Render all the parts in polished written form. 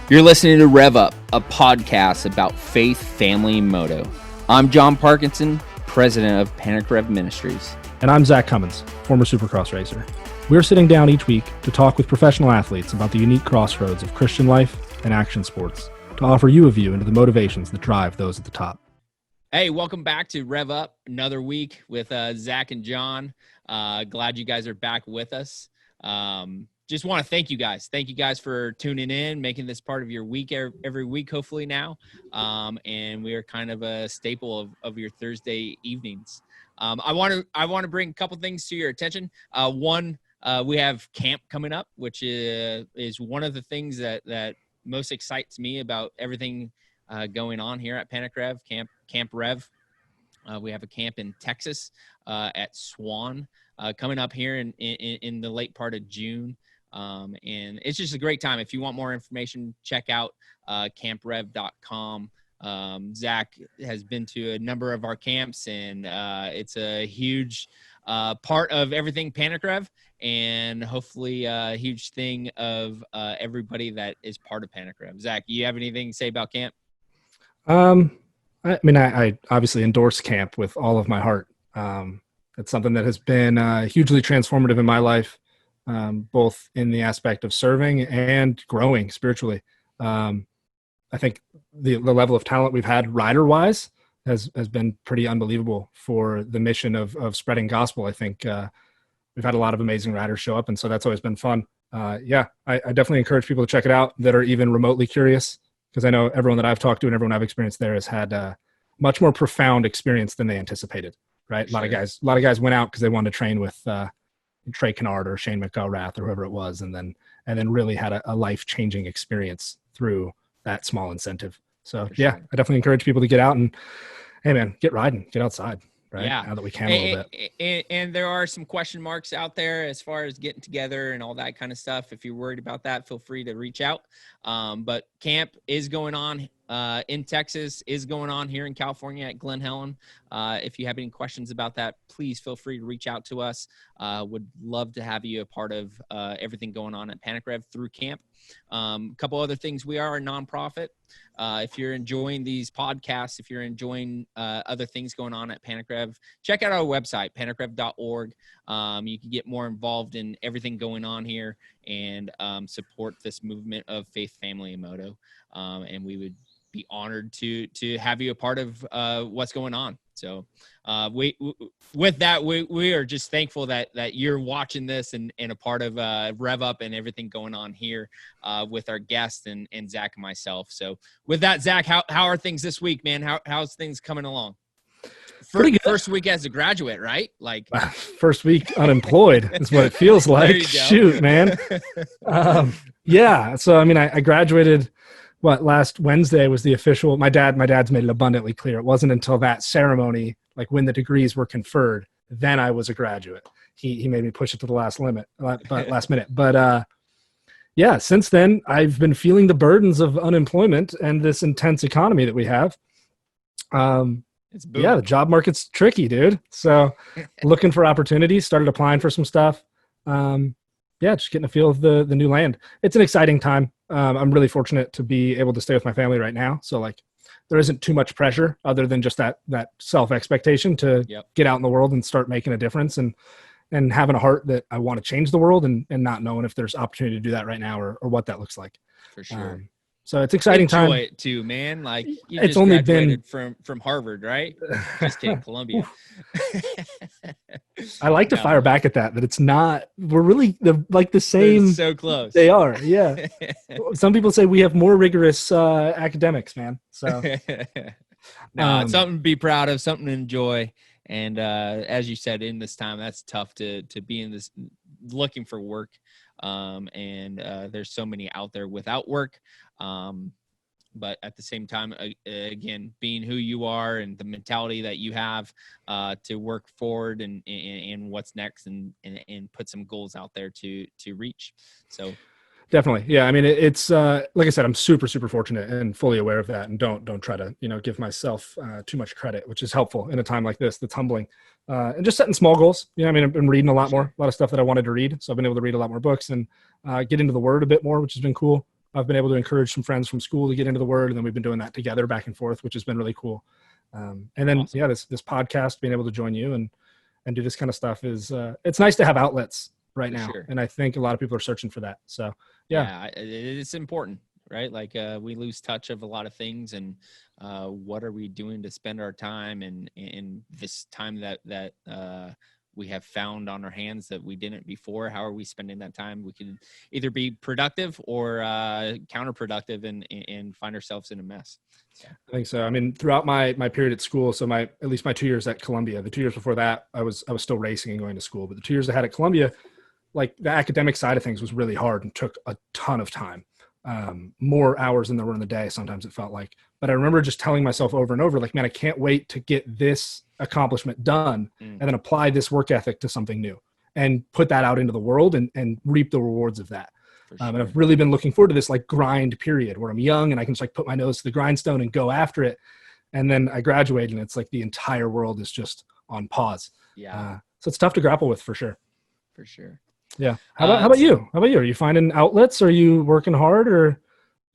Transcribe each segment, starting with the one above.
You're listening to RevUp, a podcast about faith, family, and moto. I'm John Parkinson, president of Panic Rev Ministries. And I'm Zach Cummins, former supercross racer. We're sitting down each week to talk with professional athletes about the unique crossroads of Christian life and action sports, to offer you a view into the motivations that drive those at the top. Hey, welcome back to RevUp, another week with Zach and John. Glad you guys are back with us. Just want to thank you guys. Thank you guys for tuning in, making this part of your week every week, hopefully now. And we are kind of a staple of your Thursday evenings. I want to bring a couple things to your attention. One, we have camp coming up, which is one of the things that most excites me about everything going on here at Panic Rev, Camp Rev. We have a camp in Texas at Swan coming up here in the late part of June. And it's just a great time. If you want more information, check out camprev.com. Zach has been to a number of our camps, and it's a huge part of everything Panic Rev, and hopefully a huge thing of everybody that is part of Panic Rev. Zach, you have anything to say about camp? I obviously endorse camp with all of my heart. It's something that has been hugely transformative in my life. Both in the aspect of serving and growing spiritually. I think the level of talent we've had rider-wise has been pretty unbelievable for the mission of spreading gospel. I think we've had a lot of amazing riders show up, and so that's always been fun. I definitely encourage people to check it out that are even remotely curious, because I know everyone that I've talked to and everyone I've experienced there has had a much more profound experience than they anticipated, right? Sure. A lot of guys went out because they wanted to train with Trey Kennard or Shane McElrath or whoever it was, and then really had a life-changing experience through that small incentive. So For sure. I definitely encourage people to get out and, hey man, get riding, get outside, right? Yeah. Now that we can a little bit. And there are some question marks out there as far as getting together and all that kind of stuff. If you're worried about that, feel free to reach out. But camp is going on in Texas, is going on here in California at Glen Helen. If you have any questions about that, please feel free to reach out to us. Would love to have you a part of everything going on at Panic Rev through camp. A couple other things. We are a nonprofit. If you're enjoying these podcasts, if you're enjoying other things going on at Panic Rev, check out our website, panicrev.org. You can get more involved in everything going on here and support this movement of faith, family, and moto. And we would be honored to have you a part of what's going on. So with that, we are just thankful that you're watching this and a part of RevUp and everything going on here with our guests and Zach and myself. So with that, Zach, how are things this week, man? How's things coming along? First week as a graduate, right? Like First week unemployed is what it feels like. Shoot, man. So I graduated. Last Wednesday was the official. My dad's made it abundantly clear. It wasn't until that ceremony, like when the degrees were conferred, then I was a graduate. He made me push it to the last minute. But since then I've been feeling the burdens of unemployment and this intense economy that we have. The job market's tricky, dude. So looking for opportunities, started applying for some stuff. Just getting a feel of the new land. It's an exciting time. I'm really fortunate to be able to stay with my family right now. So there isn't too much pressure other than just that self-expectation to get out in the world and start making a difference and having a heart that I want to change the world and not knowing if there's opportunity to do that right now or what that looks like. For sure. So it's exciting time. Enjoy it too, man. Like you it's just only graduated from Harvard, right? Just kidding, Columbia. I like to fire back at that it's not. We're really the same. They're so close. They are, yeah. Some people say we have more rigorous academics, man. So no, something to be proud of, something to enjoy. And as you said, in this time, that's tough to be in this looking for work. And there's so many out there without work. But at the same time, again, being who you are and the mentality that you have to work forward and what's next and put some goals out there to reach. So Definitely. Yeah. I mean, it's like I said, I'm super, super fortunate and fully aware of that. And don't try to, give myself too much credit, which is helpful in a time like this. That's humbling. And just setting small goals. I've been reading a lot more, a lot of stuff that I wanted to read. So I've been able to read a lot more books and get into the word a bit more, which has been cool. I've been able to encourage some friends from school to get into the word. And then we've been doing that together back and forth, which has been really cool. And then, Awesome. yeah, this podcast, being able to join you and do this kind of stuff is, it's nice to have outlets right For now. sure. And I think a lot of people are searching for that. So, yeah. It's important, right? Like we lose touch of a lot of things, and what are we doing to spend our time and this time that we have found on our hands that we didn't before? How are we spending that time? We could either be productive or counterproductive and find ourselves in a mess. So. I think so. I mean, throughout my period at school, so at least my 2 years at Columbia, the 2 years before that, I was still racing and going to school. But the 2 years I had at Columbia, like the academic side of things was really hard and took a ton of time, more hours than there were in the day. Sometimes it felt like, but I remember just telling myself over and over, like, man, I can't wait to get this accomplishment done and then apply this work ethic to something new and put that out into the world and reap the rewards of that. Sure. And I've really been looking forward to this like grind period where I'm young and I can just like put my nose to the grindstone and go after it. And then I graduate and it's like the entire world is just on pause. Yeah. So it's tough to grapple with for sure. For sure. Yeah. How about you? How about you? Are you finding outlets? Are you working hard or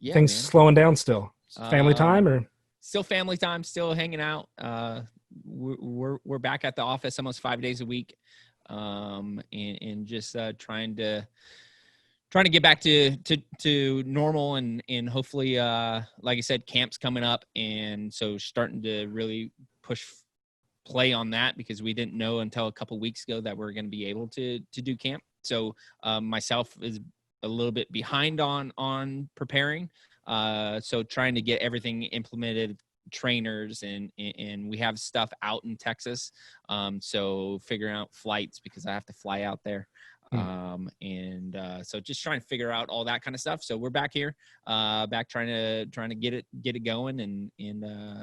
things slowing down still? Family time or? Still family time, still hanging out. We're back at the office almost 5 days a week. And just trying to get back to normal and hopefully, like I said, camp's coming up. And so starting to really push play on that because we didn't know until a couple weeks ago that we're going to be able to do camp. So myself is a little bit behind on preparing. So trying to get everything implemented, trainers and we have stuff out in Texas. So figuring out flights because I have to fly out there. So just trying to figure out all that kind of stuff. So we're back here, back trying to get it going and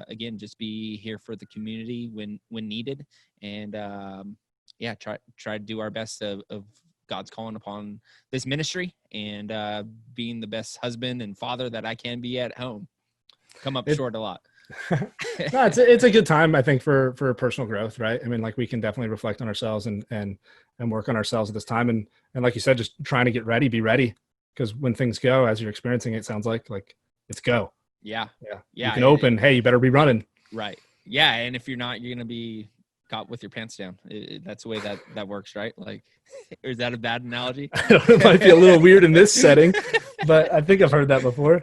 again, just be here for the community when needed. And try to do our best of God's calling upon this ministry and being the best husband and father that I can be at home. Come up short a lot. No, it's a good time, I think, for personal growth, right? I mean, like we can definitely reflect on ourselves and work on ourselves at this time. And like you said, just trying to get ready, be ready. Because when things go, as you're experiencing it, sounds like it's go. Yeah. You can open, hey, you better be running. Right. Yeah. And if you're not, you're going to be caught with your pants down. That's the way that works, right? Like, or is that a bad analogy? It might be a little weird in this setting, but I think I've heard that before.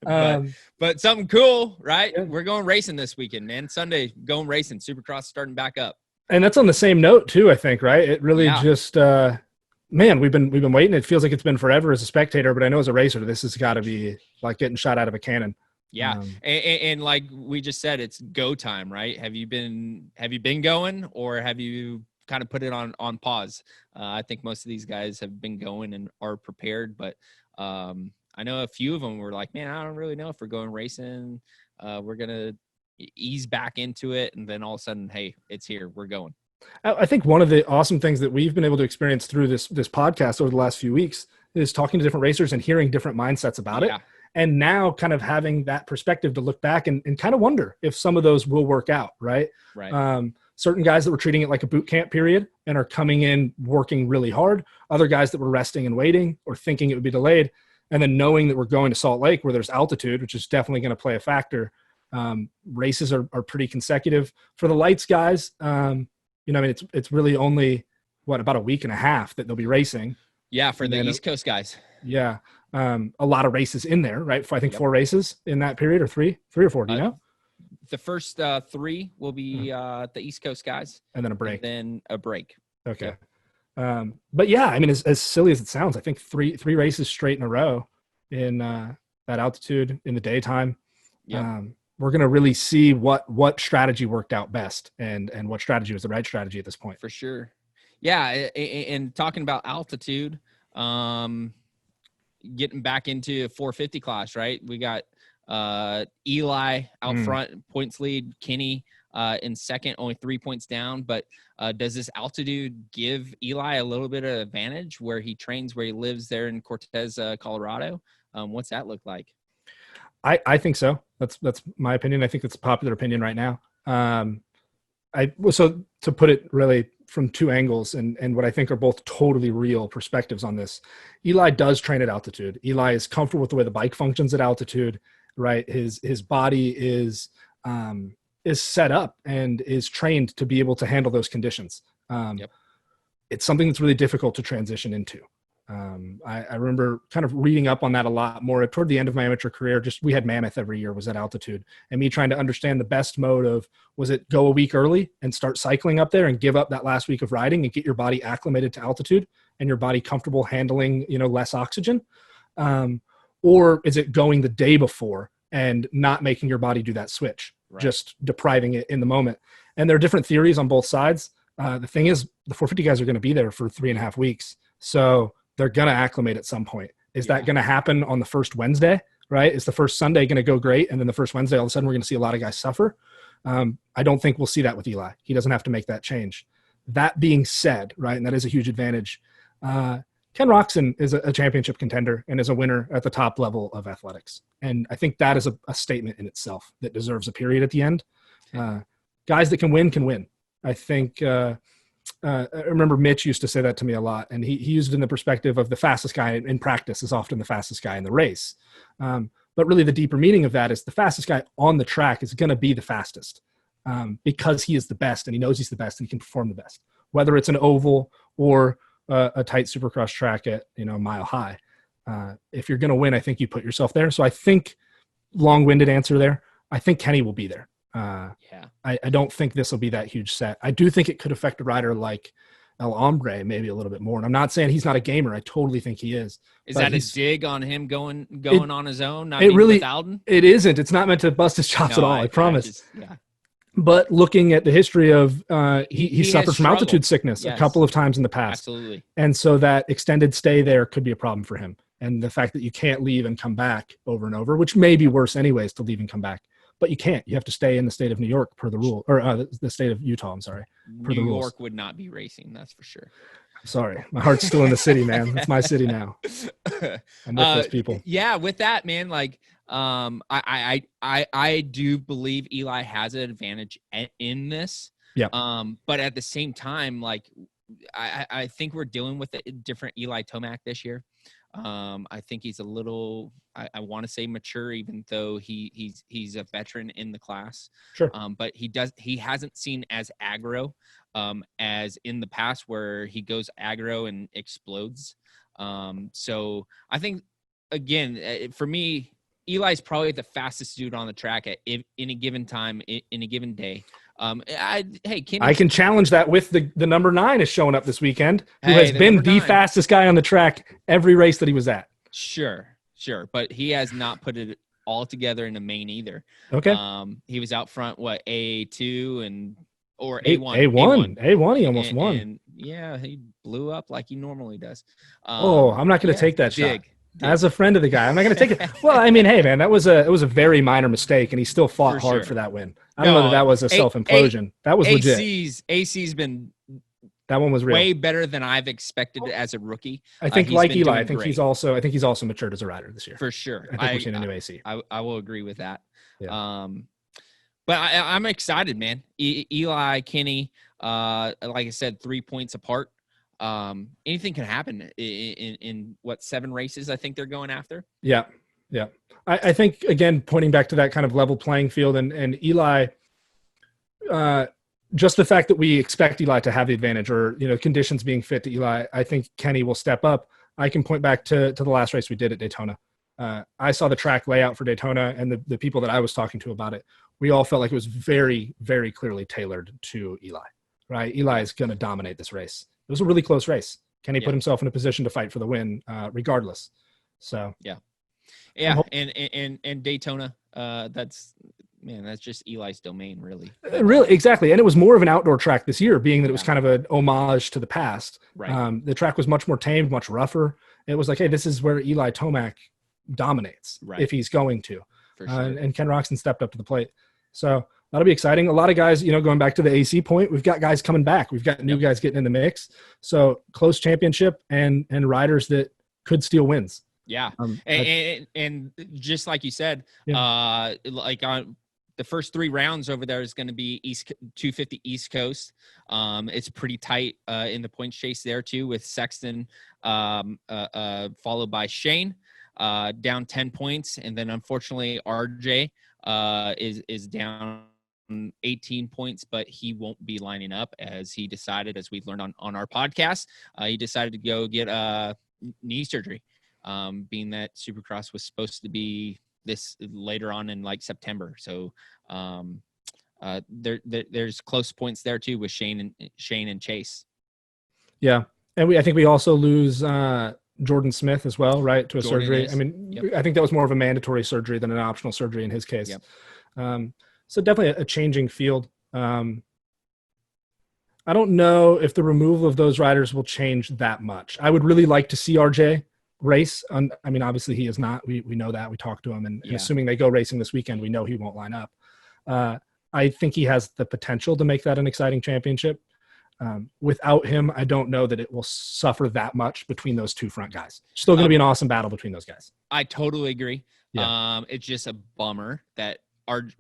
But something cool, right? Yeah. We're going racing this weekend, man. Sunday, going racing. Supercross starting back up. And that's on the same note too, I think, right? It really just, man, we've been waiting. It feels like it's been forever as a spectator, but I know as a racer, this has got to be like getting shot out of a cannon. Yeah. And like we just said, it's go time, right? Have you been going or have you kind of put it on pause? I think most of these guys have been going and are prepared, but I know a few of them were like, man, I don't really know if we're going racing. We're going to ease back into it. And then all of a sudden, hey, it's here. We're going. I think one of the awesome things that we've been able to experience through this podcast over the last few weeks is talking to different racers and hearing different mindsets about it. And now kind of having that perspective to look back and kind of wonder if some of those will work out, right? Right. Certain guys that were treating it like a boot camp period and are coming in working really hard. Other guys that were resting and waiting or thinking it would be delayed. And then knowing that we're going to Salt Lake where there's altitude, which is definitely going to play a factor. Races are pretty consecutive. For the lights guys, it's really only, about a week and a half that they'll be racing. Yeah, for the East Coast guys. Yeah. A lot of races in there, right? I think 4 races in that period or three or four, do you know? The first 3 will be the East Coast guys. And then a break. Okay. Yep. But yeah, I mean, as silly as it sounds, I think three races straight in a row in that altitude in the daytime. Yeah. We're going to really see what strategy worked out best and what strategy was the right strategy at this point. For sure. Yeah. And talking about altitude, getting back into 450 class, right? We got Eli out front, points lead, Kenny in second, only 3 points down. But does this altitude give Eli a little bit of advantage where he trains, where he lives there in Cortez, Colorado? What's that look like? I think so. That's my opinion. I think that's a popular opinion right now. So to put it really from two angles and what I think are both totally real perspectives on this. Eli does train at altitude. Eli is comfortable with the way the bike functions at altitude, right? His body is set up and is trained to be able to handle those conditions. It's something that's really difficult to transition into. I remember kind of reading up on that a lot more toward the end of my amateur career. Just we had Mammoth every year was at altitude, and me trying to understand the best mode of, was it go a week early and start cycling up there and give up that last week of riding and get your body acclimated to altitude and your body comfortable handling, less oxygen? Or is it going the day before and not making your body do that switch, just depriving it in the moment? And there are different theories on both sides. The thing is, the 450 guys are going to be there for 3.5 weeks. So they're going to acclimate at some point. Is that going to happen on the first Wednesday, right? Is the first Sunday going to go great? And then the first Wednesday, all of a sudden, we're going to see a lot of guys suffer. I don't think we'll see that with Eli. He doesn't have to make that change. That being said, right, and that is a huge advantage, Ken Roczen is a championship contender and is a winner at the top level of athletics. And I think that is a statement in itself that deserves a period at the end. Guys that can win. I think I remember Mitch used to say that to me a lot, and he used it in the perspective of the fastest guy in practice is often the fastest guy in the race. But really the deeper meaning of that is the fastest guy on the track is going to be the fastest because he is the best and he knows he's the best and he can perform the best, whether it's an oval or a tight supercross track at, Mile High. If you're going to win, I think you put yourself there. So I think, long-winded answer there, I think Kenny will be there. I don't think this will be that huge set. I do think it could affect a rider like El Hombre maybe a little bit more. And I'm not saying he's not a gamer. I totally think he is. Is that a dig on him going on his own? Not really, with Alden? It isn't. It's not meant to bust his chops at all. I promise. But looking at the history of, he suffered from altitude sickness a couple of times in the past. Absolutely. And so that extended stay there could be a problem for him. And the fact that you can't leave and come back over and over, which may be worse anyways to leave and come back. But you can't. You have to stay in the state of New York per the rule, or the state of Utah. I'm sorry. Per the rules. New York would not be racing. That's for sure. I'm sorry. My heart's still in the city, man. It's my city now. I'm with those people. Yeah. With that, man, like, I do believe Eli has an advantage in this. Yeah. But at the same time, like, I think we're dealing with a different Eli Tomac this year. I think he's a little, I want to say mature, even though he's a veteran in the class. Sure. But he hasn't seen as aggro as in the past where he goes aggro and explodes. So I think, again, for me, Eli's probably the fastest dude on the track in a given time, in a given day. Kenny, I can challenge that with the number 9 is showing up this weekend, who has been the fastest guy on the track every race that he was at. Sure. But he has not put it all together in the main either. Okay. He was out front, A2 or A1. A1, he almost won. And he blew up like he normally does. I'm not going to take that shot. As a friend of the guy, I'm not going to take it. Well, I mean, hey, man, it was a very minor mistake, and he still fought hard for that win. I don't know that was a self-implosion. That was legit. AC's been that one was real. Way better than I've expected as a rookie. I think, like Eli, I think he's also matured as a rider this year. For sure. I think we're seeing a new AC. I will agree with that. Yeah. But I'm excited, man. Eli, Kenny, like I said, 3 points apart. Anything can happen in what, 7 races I think they're going after. Yeah. I think, again, pointing back to that kind of level playing field and Eli, just the fact that we expect Eli to have the advantage, or conditions being fit to Eli, I think Kenny will step up. I can point back to the last race we did at Daytona. I saw the track layout for Daytona, and the people that I was talking to about it, we all felt like it was very, very clearly tailored to Eli. Right? Eli is going to dominate this race. It was a really close race. Kenny put himself in a position to fight for the win, regardless. So and Daytona, that's just Eli's domain, really. Really, exactly. And it was more of an outdoor track this year, being that it was kind of an homage to the past. Right. The track was much more tamed, much rougher. It was like, hey, this is where Eli Tomac dominates if he's going to. For sure. And Ken Roczen stepped up to the plate. So that'll be exciting. A lot of guys, going back to the AC point, we've got guys coming back. We've got new guys getting in the mix. So close championship and riders that could steal wins. Yeah. And just like you said, like on the first 3 rounds over there is going to be 250 East Coast. It's pretty tight in the points chase there too, with Sexton followed by Shane down 10 points, and then unfortunately RJ is down 18 points, but he won't be lining up, as he decided, as we learned on our podcast, he decided to go get knee surgery, being that Supercross was supposed to be this later on in like September. So there's close points there too with Shane and Chase. Yeah, and I think we also lose Jordan Smith as well, right, to a surgery. I mean, yep. I think that was more of a mandatory surgery than an optional surgery in his case. Yep. So definitely a changing field. I don't know if the removal of those riders will change that much. I would really like to see RJ race. I mean, obviously he is not. We know that. We talked to him, and assuming they go racing this weekend, we know he won't line up. I think he has the potential to make that an exciting championship. Without him, I don't know that it will suffer that much between those 2 front guys. Still going to be an awesome battle between those guys. I totally agree. Yeah. It's just a bummer that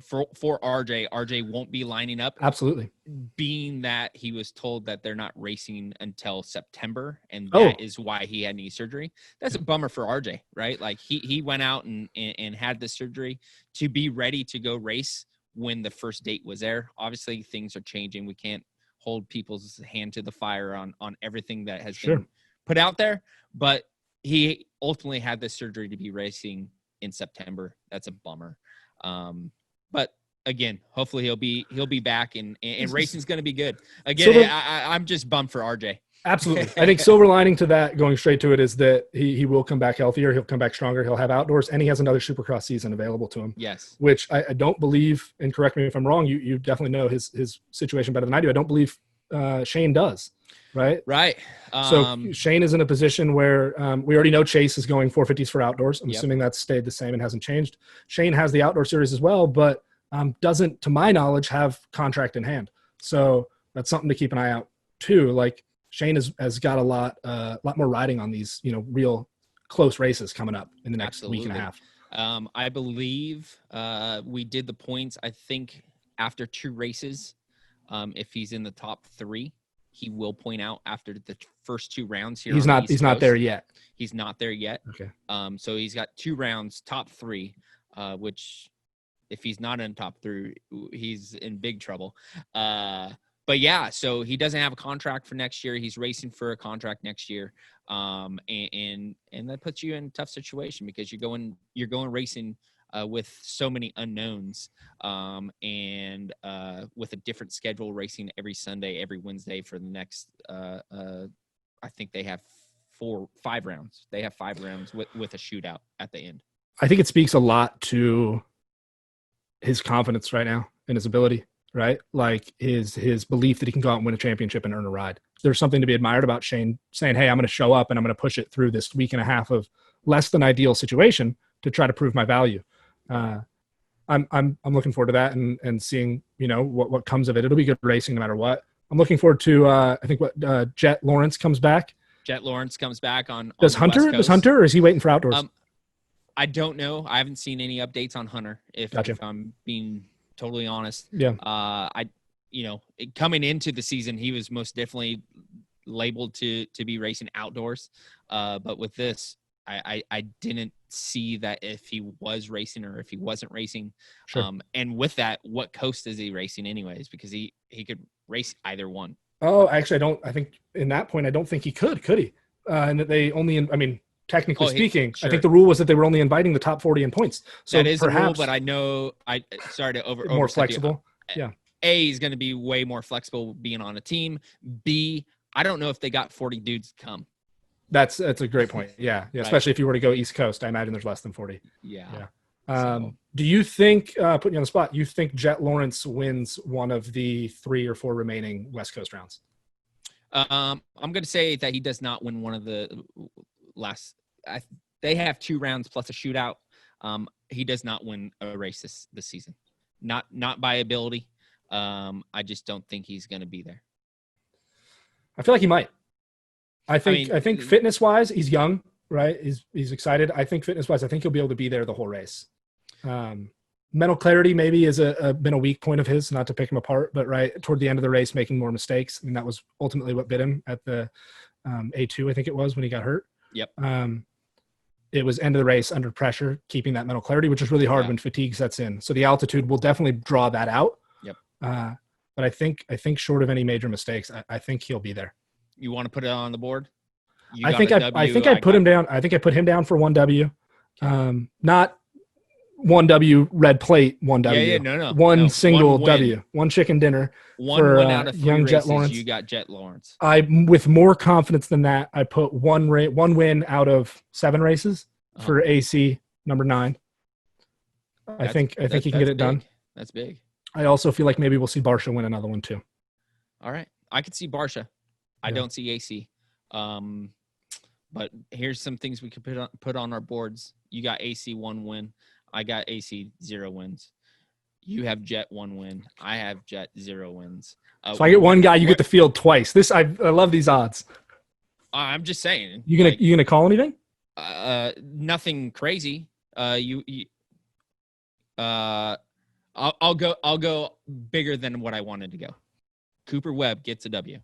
for RJ won't be lining up. Absolutely. Being that he was told that they're not racing until September, and that is why he had knee surgery. That's a bummer for RJ, right? Like he went out and had the surgery to be ready to go race when the first date was there. Obviously things are changing. We can't hold people's hand to the fire on everything that has been put out there, but he ultimately had this surgery to be racing in September. That's a bummer. But again, hopefully he'll be back, and racing's going to be good. Again, I'm just bummed for RJ. Absolutely. I think silver lining to that, going straight to it, is that he will come back healthier. He'll come back stronger. He'll have outdoors, and he has another Supercross season available to him. Yes. Which I don't believe, and correct me if I'm wrong, you definitely know his situation better than I do. I don't believe Shane does. Right. Right. So Shane is in a position where we already know Chase is going 450s for outdoors. I'm assuming that's stayed the same and hasn't changed. Shane has the outdoor series as well, but doesn't, to my knowledge, have contract in hand. So that's something to keep an eye out too. Like Shane has got a lot more riding on these, real close races coming up in the next week and a half. I believe we did the points, I think, after 2 races. If he's in the top 3, he will point out after the first 2 rounds here. He's not there yet. He's not there yet. Okay. So he's got 2 rounds, top 3, which if he's not in top 3, he's in big trouble. But yeah, so he doesn't have a contract for next year. He's racing for a contract next year. And that puts you in a tough situation, because you're going racing with so many unknowns, and with a different schedule, racing every Sunday, every Wednesday for the next, I think they have 5 rounds. They have 5 rounds with a shootout at the end. I think it speaks a lot to his confidence right now and his ability, right? Like his belief that he can go out and win a championship and earn a ride. There's something to be admired about Shane saying, hey, I'm going to show up and I'm going to push it through this week and a half of less than ideal situation to try to prove my value. I'm looking forward to that and seeing, what comes of it. It'll be good racing no matter what. I'm looking forward to, I think Jet Lawrence comes back. Jet Lawrence comes back on Does Hunter, or is he waiting for outdoors? I don't know. I haven't seen any updates on Hunter, if I'm being totally honest. Yeah. Coming into the season, he was most definitely labeled to be racing outdoors. But with this, I didn't see that if he was racing or if he wasn't racing. Sure. And with that, what coast is he racing anyways? Because he could race either one. Oh, actually, I think in that point, I don't think he could he? And that they only, technically speaking, sure. I think the rule was that they were only inviting the top 40 in points. So that is the rule, but I know, sorry to over more flexible. Yeah. A, is going to be way more flexible being on a team. B, I don't know if they got 40 dudes to come. That's a great point. Yeah. Right. Especially if you were to go East Coast, I imagine there's less than 40. Yeah. Do you think, putting you on the spot, you think Jet Lawrence wins one of the 3 or 4 remaining West Coast rounds? I'm going to say that he does not win one of the last. They have 2 rounds plus a shootout. He does not win a race this season. Not by ability. I just don't think he's going to be there. I feel like he might. I think fitness wise, he's young, right? He's excited. I think fitness wise, I think he'll be able to be there the whole race. mental clarity maybe is been a weak point of his, not to pick him apart, but right toward the end of the race, making more mistakes. I mean, that was ultimately what bit him at the A2, I think it was, when he got hurt. Yep. It was end of the race under pressure, keeping that mental clarity, which is really hard when fatigue sets in. So the altitude will definitely draw that out. Yep. But I think short of any major mistakes, I think he'll be there. You want to put it on the board? I think I put him down. I think I put him down for 1W. Not 1W red plate 1W. No. One single one W. One chicken dinner. One win out of 3 young races. Jet Lawrence. You got Jet Lawrence. With more confidence than that, I put one win out of 7 races for AC number 9. I think he can get it done. That's big. I also feel like maybe we'll see Barsha win another one too. All right. I could see Barsha. I don't see AC. But here's some things we could put on our boards. You got AC 1 win. I got AC 0 wins. You have Jet 1 win. I have Jet 0 wins. So I get one guy. You get the field twice. I love these odds. I'm just saying. You gonna call anything? Nothing crazy. I'll go bigger than what I wanted to go. Cooper Webb gets a W.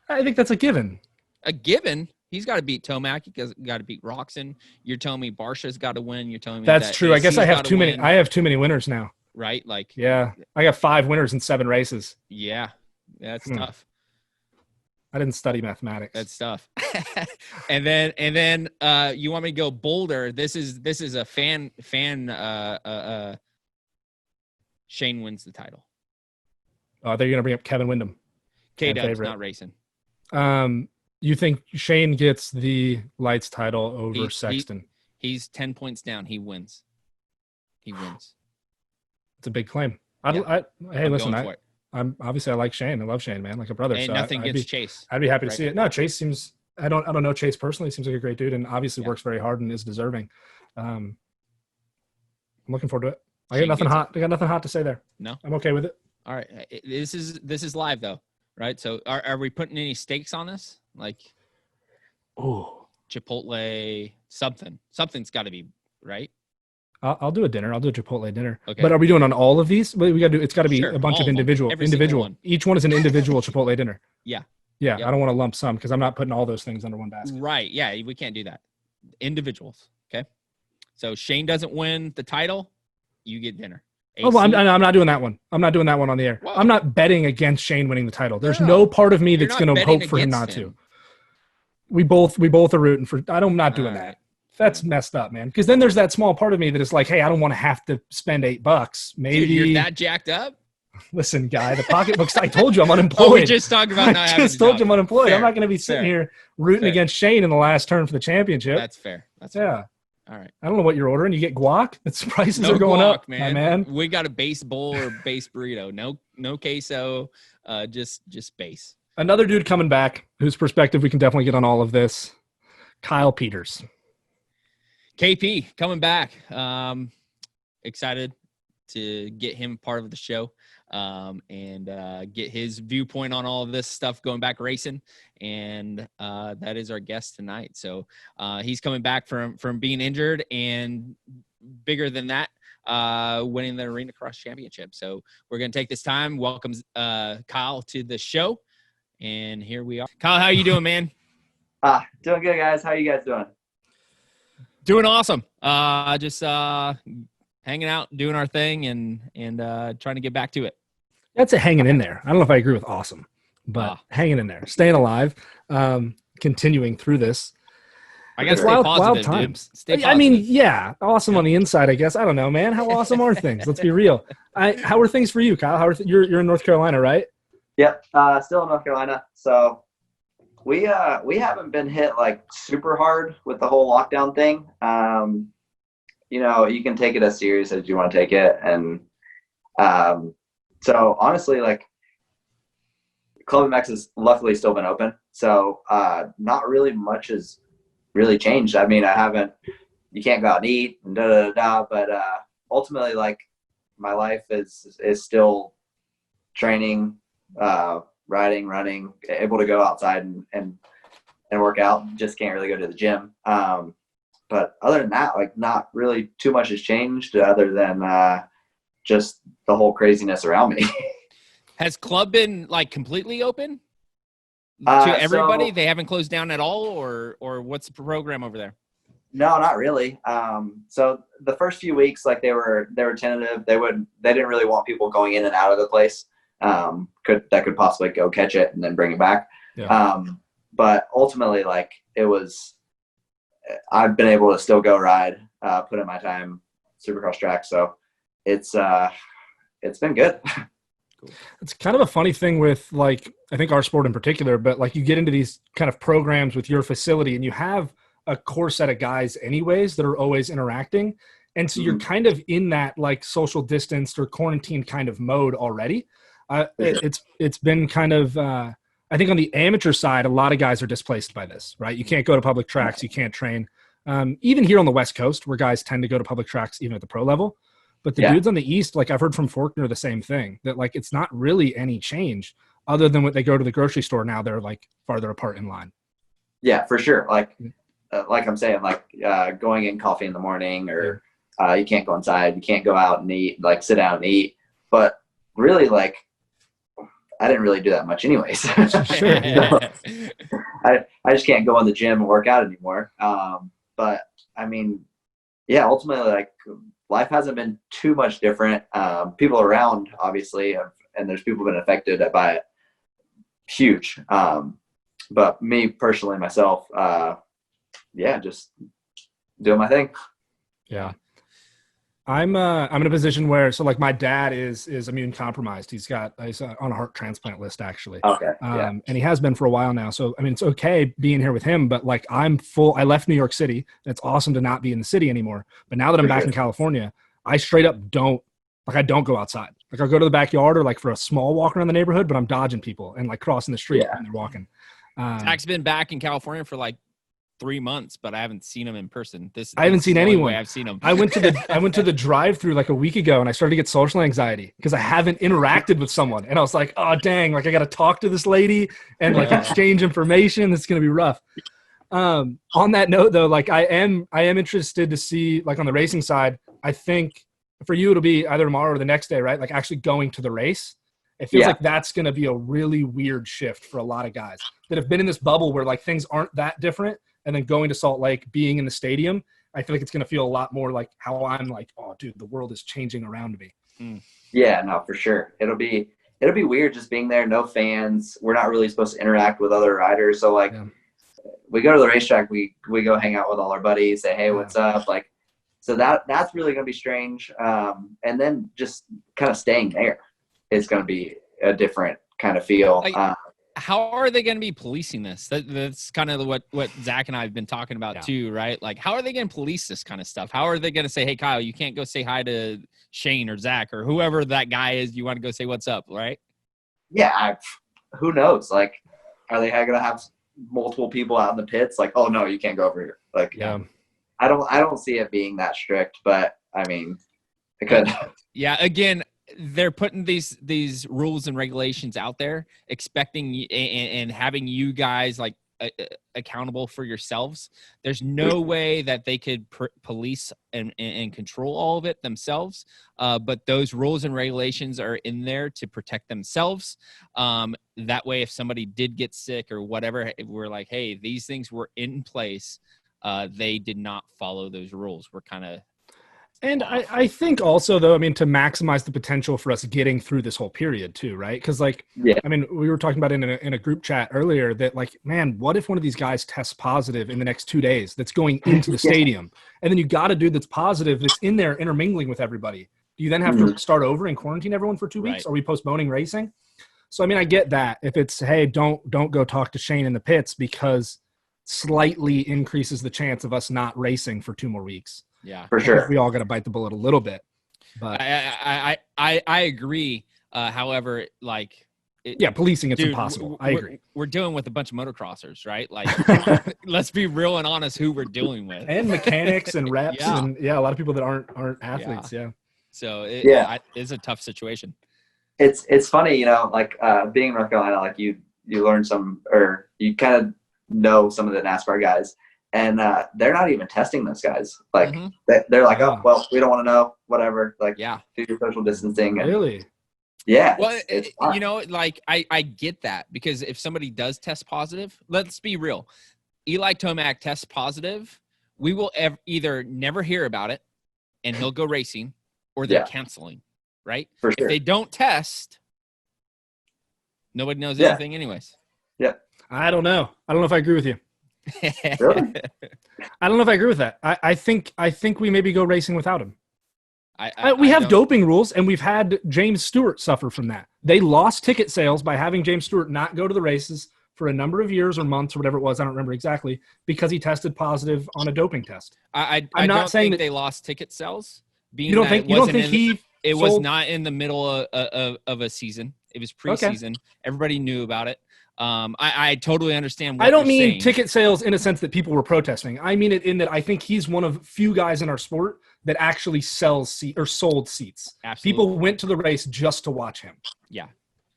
I think that's a given. A given? He's got to beat Tomac. He's got to beat Roxon. You're telling me Barsha's got to win. You're telling me that's true. I guess I have too many. I have too many winners now. Right? Yeah, I got 5 winners in 7 races. Yeah, that's tough. I didn't study mathematics. That's tough. and then you want me to go bolder? This is a fan. Shane wins the title. Oh, they're gonna bring up Kevin Windham. K-Dub's not racing. You think Shane gets the lights title over Sexton? He's 10 points down. He wins. It's a big claim. Listen, I'm obviously I like Shane. I love Shane, man, like a brother. Ain't nothing against Chase. I'd be happy to see it. No, Chase seems. I don't know Chase personally. Seems like a great dude, and obviously works very hard and is deserving. I'm looking forward to it. I got nothing hot to say there. No, I'm okay with it. All right, this is live though, right? So are we putting any stakes on this? Like, Chipotle, something's got to be right. I'll do a dinner. I'll do a Chipotle dinner. Okay. But are we doing on all of these? We got to do. It's got to be a bunch of individual. One. Each one is an individual Chipotle dinner. Yeah. Yep. I don't want to lump sum because I'm not putting all those things under one basket. Right. Yeah. We can't do that. Individuals. Okay. So Shane doesn't win the title. You get dinner. AC. Well, I'm not doing that one. I'm not doing that one on the air. Whoa. I'm not betting against Shane winning the title. There's no part of me that's going to hope for him not to. We both are rooting for. I'm not doing that. That's messed up, man. Because then there's that small part of me that is like, hey, I don't want to have to spend $8. Maybe dude, you're that jacked up. Listen, guy, the pocketbook's. I told you I'm unemployed. We just talked about. I just told you I'm unemployed. Fair. I'm not going to be sitting here rooting against Shane in the last turn for the championship. That's fair. Fair. All right. I don't know what you're ordering. You get guac. Its prices are going up, man. We got a base bowl or base burrito. No queso. Just base. Another dude coming back, whose perspective we can definitely get on all of this. Kyle Peters. KP coming back. Excited to get him part of the show and get his viewpoint on all of this stuff going back racing. And that is our guest tonight. So he's coming back from being injured and bigger than that, winning the Arena Cross Championship. So we're going to take this time, welcome Kyle to the show. And here we are. Kyle, how you doing, man? Doing good, guys. How you guys doing? Doing awesome. Just hanging out, doing our thing, and trying to get back to it. That's a hanging in there. I don't know if I agree with awesome, but hanging in there, staying alive, continuing through this. I guess wild times. I mean, yeah, awesome on the inside, I guess. I don't know, man. How awesome are things? Let's be real. How are things for you, Kyle? You're in North Carolina, right? Yep, still in North Carolina. So we haven't been hit like super hard with the whole lockdown thing. You can take it as serious as you want to take it, and so honestly, like Club MX has luckily still been open, so not really much has really changed. I mean, you can't go out and eat and but ultimately, like my life is still training, riding, running, able to go outside and work out. Just can't really go to the gym. but other than that, like not really too much has changed other than just the whole craziness around me. Has club been like completely open to everybody? So, They haven't closed down at all, or what's the program over there? no, not really. So the first few weeks, like they were tentative. They didn't really want people going in and out of the place. That could possibly go catch it and then bring it back. Yeah. But ultimately, like I've been able to still go ride, put in my time, supercross track. So it's been good. It's kind of a funny thing with, like, I think our sport in particular, but like you get into these kind of programs with your facility and you have a core set of guys anyways that are always interacting. And so you're kind of in that like social distanced or quarantine kind of mode already. It's been kind of, I think on the amateur side, a lot of guys are displaced by this, right? You can't go to public tracks. You can't train. Even here on the West Coast where guys tend to go to public tracks, even at the pro level. But the dudes on the East, like I've heard from Faulkner the same thing, that like it's not really any change other than when they go to the grocery store now, they're like farther apart in line. Yeah, for sure. Like I'm saying, like going in coffee in the morning, or you can't go inside, you can't go out and eat, like sit down and eat. But really, like I didn't really do that much anyways. Sure. So, I just can't go in the gym and work out anymore. But I mean, yeah, ultimately, like life hasn't been too much different. People around, obviously, and there's people been affected by it. Huge. But me personally, myself, just doing my thing. Yeah. I'm in a position where, so like my dad is immune compromised. He's on a heart transplant list actually. Okay. And he has been for a while now. So, I mean, it's okay being here with him, but like I left New York City. It's awesome to not be in the city anymore. But now that I'm back in California, I straight up don't go outside. Like I'll go to the backyard or like for a small walk around the neighborhood, but I'm dodging people and like crossing the street when they're walking. Zach's been back in California for like 3 months, but I haven't seen him in person. I haven't seen anyone. I've seen him. I went to the drive-through like a week ago, and I started to get social anxiety because I haven't interacted with someone, and I was like, oh dang, like I got to talk to this lady and like exchange information. It's gonna be rough. On that note, though, like I am interested to see, like on the racing side. I think for you it'll be either tomorrow or the next day, right? Like actually going to the race. It feels like that's going to be a really weird shift for a lot of guys that have been in this bubble where like things aren't that different. And then going to Salt Lake, being in the stadium, I feel like it's going to feel a lot more like how I'm like, oh, dude, the world is changing around me. Yeah, no, for sure. It'll be weird just being there, no fans. We're not really supposed to interact with other riders. So like we go to the racetrack, we go hang out with all our buddies, say, hey, what's up? Like, so that's really going to be strange. And then just kind of staying there is going to be a different kind of feel. How are they going to be policing this? That's kind of what Zach and I have been talking about too, right? Like, how are they going to police this kind of stuff? How are they going to say, hey, Kyle, you can't go say hi to Shane or Zach or whoever that guy is you want to go say what's up, right? Yeah, who knows? Like, are they going to have multiple people out in the pits? Like, oh, no, you can't go over here. Like, I don't see it being that strict, but, I mean, it could. Yeah, again, they're putting these rules and regulations out there, expecting and having you guys like accountable for yourselves. There's no way that they could police and control all of it themselves. But those rules and regulations are in there to protect themselves. That way, if somebody did get sick or whatever, we're like, hey, these things were in place. They did not follow those rules. We're kind of. And I think also, though, I mean, to maximize the potential for us getting through this whole period too, right? Because like, I mean, we were talking about in a group chat earlier that like, man, what if one of these guys tests positive in the next 2 days that's going into the stadium? And then you got a dude that's positive that's in there intermingling with everybody. Do you then have to start over and quarantine everyone for 2 weeks? Are we postponing racing? So, I mean, I get that. If it's, hey, don't go talk to Shane in the pits because slightly increases the chance of us not racing for 2 more weeks. Yeah, for sure. We all got to bite the bullet a little bit, but I agree. However, like, policing it's impossible. I agree. We're dealing with a bunch of motocrossers, right? Like, let's be real and honest who we're dealing with, and mechanics and reps, and a lot of people that aren't athletes. Yeah. So it's a tough situation. It's funny, you know, like being in North Carolina, like you learn some, or you kind of know some of the NASCAR guys. and they're not even testing those guys. Like Mhm. they're like, Wow. oh, well, we don't want to know, whatever. Like, Yeah. do your social distancing. And, Really? yeah. Well, It's you know, like I get that, because if somebody does test positive, let's be real. Eli Tomac tests positive, we will either never hear about it and he'll go racing, or they're Yeah. canceling, right? For If sure. they don't test, nobody knows Yeah. anything anyways. Yeah. I don't know. I don't know if I agree with you. Really? I don't know if I agree with that. I think we maybe go racing without him. We I have don't- doping rules, and we've had James Stewart suffer from that. They lost ticket sales by having James Stewart not go to the races for a number of years or months or whatever it was. I don't remember exactly, because he tested positive on a doping test. I I'm not don't saying think that- they lost ticket sales. Being You don't that think it you don't wasn't think he it was sold- not in the middle of a season. It was preseason. Everybody knew about it. I totally understand what I don't you're mean saying. ticket sales in a sense that people were protesting. I mean it in that I think he's one of few guys in our sport that actually sold seats. Absolutely. People went to the race just to watch him. Yeah,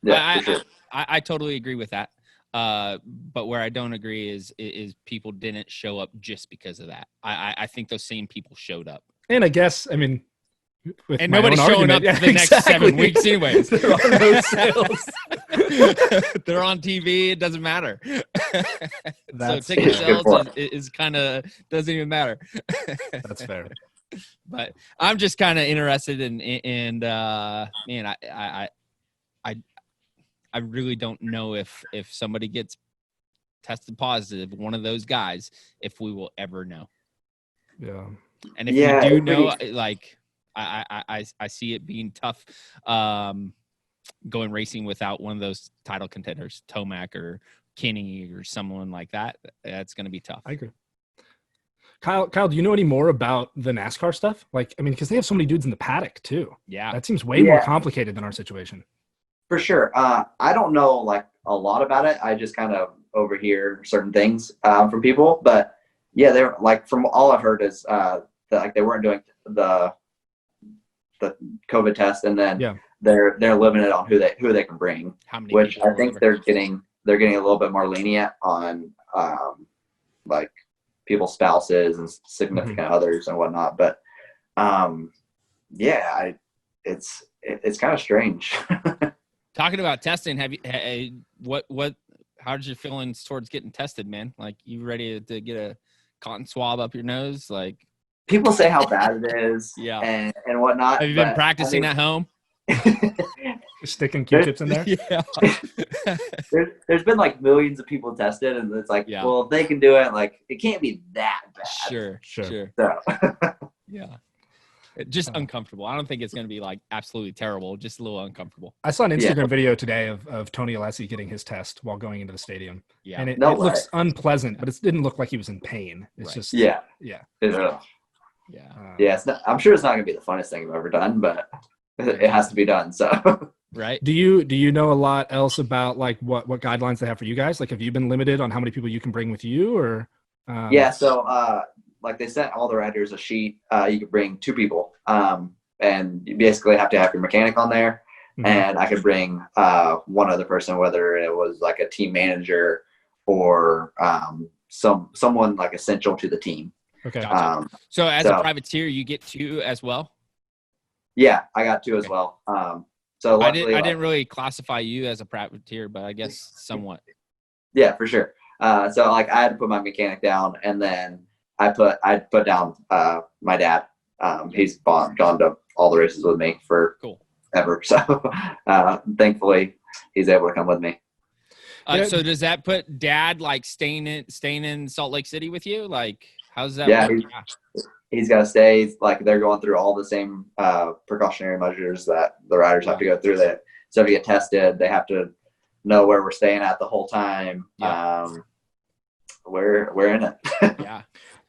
I, for sure. I totally agree with that. But where I don't agree is people didn't show up just because of that. I think those same people showed up. And I guess, I mean, with And my nobody's own showing argument, up the next 7 weeks anyways. There are no sales. They're on TV. It doesn't matter. So That's ticket fair. sales Good point. is kind of doesn't even matter. That's fair. But I'm just kind of interested in man, I really don't know if somebody gets tested positive, one of those guys, if we will ever know. Yeah. And if Yeah, we do it's know, pretty- like I see it being tough, going racing without one of those title contenders, Tomac or Kenny or someone like that. That's going to be tough. I agree. Kyle, do you know any more about the NASCAR stuff? Like, I mean, because they have so many dudes in the paddock too. Yeah. That seems way more Yeah. complicated than our situation. For sure. I don't know like a lot about it. I just kind of overhear certain things from people, but yeah, they're like, from all I've heard is that like they weren't doing the COVID test, and then Yeah. they're limited on who they can bring, How many which people I or think whatever. they're getting a little bit more lenient on like people's spouses and significant others and whatnot. But yeah, it's kind of strange. Talking about testing, have you how's your feelings towards getting tested, man? Like, you ready to get a cotton swab up your nose? Like, People say how bad it is, Yeah. and whatnot. have you been but, practicing I at home? mean, Sticking Q-tips in there. Yeah. there's been like millions of people tested, and it's like, Yeah. well, if they can do it, like it can't be that bad. Sure. Sure. So, Yeah. Just uncomfortable. I don't think it's going to be like absolutely terrible. Just a little uncomfortable. I saw an Yeah. Instagram video today of Tony Alessi getting his test while going into the stadium. Yeah. And it No looks unpleasant, but it didn't look like he was in pain. It's Right. just, yeah, yeah. Yeah. yeah. It's not, I'm sure it's not gonna be the funnest thing I've ever done, but it has to be done. So, Right. Do you know a lot else about like what guidelines they have for you guys? Like, have you been limited on how many people you can bring with you, or? yeah. So, like they sent all the riders a sheet. You could bring 2 people, and you basically have to have your mechanic on there. Mhm. And I could bring one other person, whether it was like a team manager or someone like essential to the team. Okay. Gotcha. So as a so- privateer, you get 2 as well? Yeah, I got 2 as Okay. well. So I luckily, didn't really classify you as a privateer, but I guess somewhat. yeah, for sure. So like I had to put my mechanic down, and then I put down my dad. He's gone to all the races with me for Cool. ever. So thankfully he's able to come with me. Yeah. So does that put dad like staying in Salt Lake City with you? Like, how's that Yeah, work? He's got to stay. Like they're going through all the same precautionary measures that the riders have to go through. That so to get tested, they have to know where we're staying at the whole time. Yeah. We're in it. Yeah.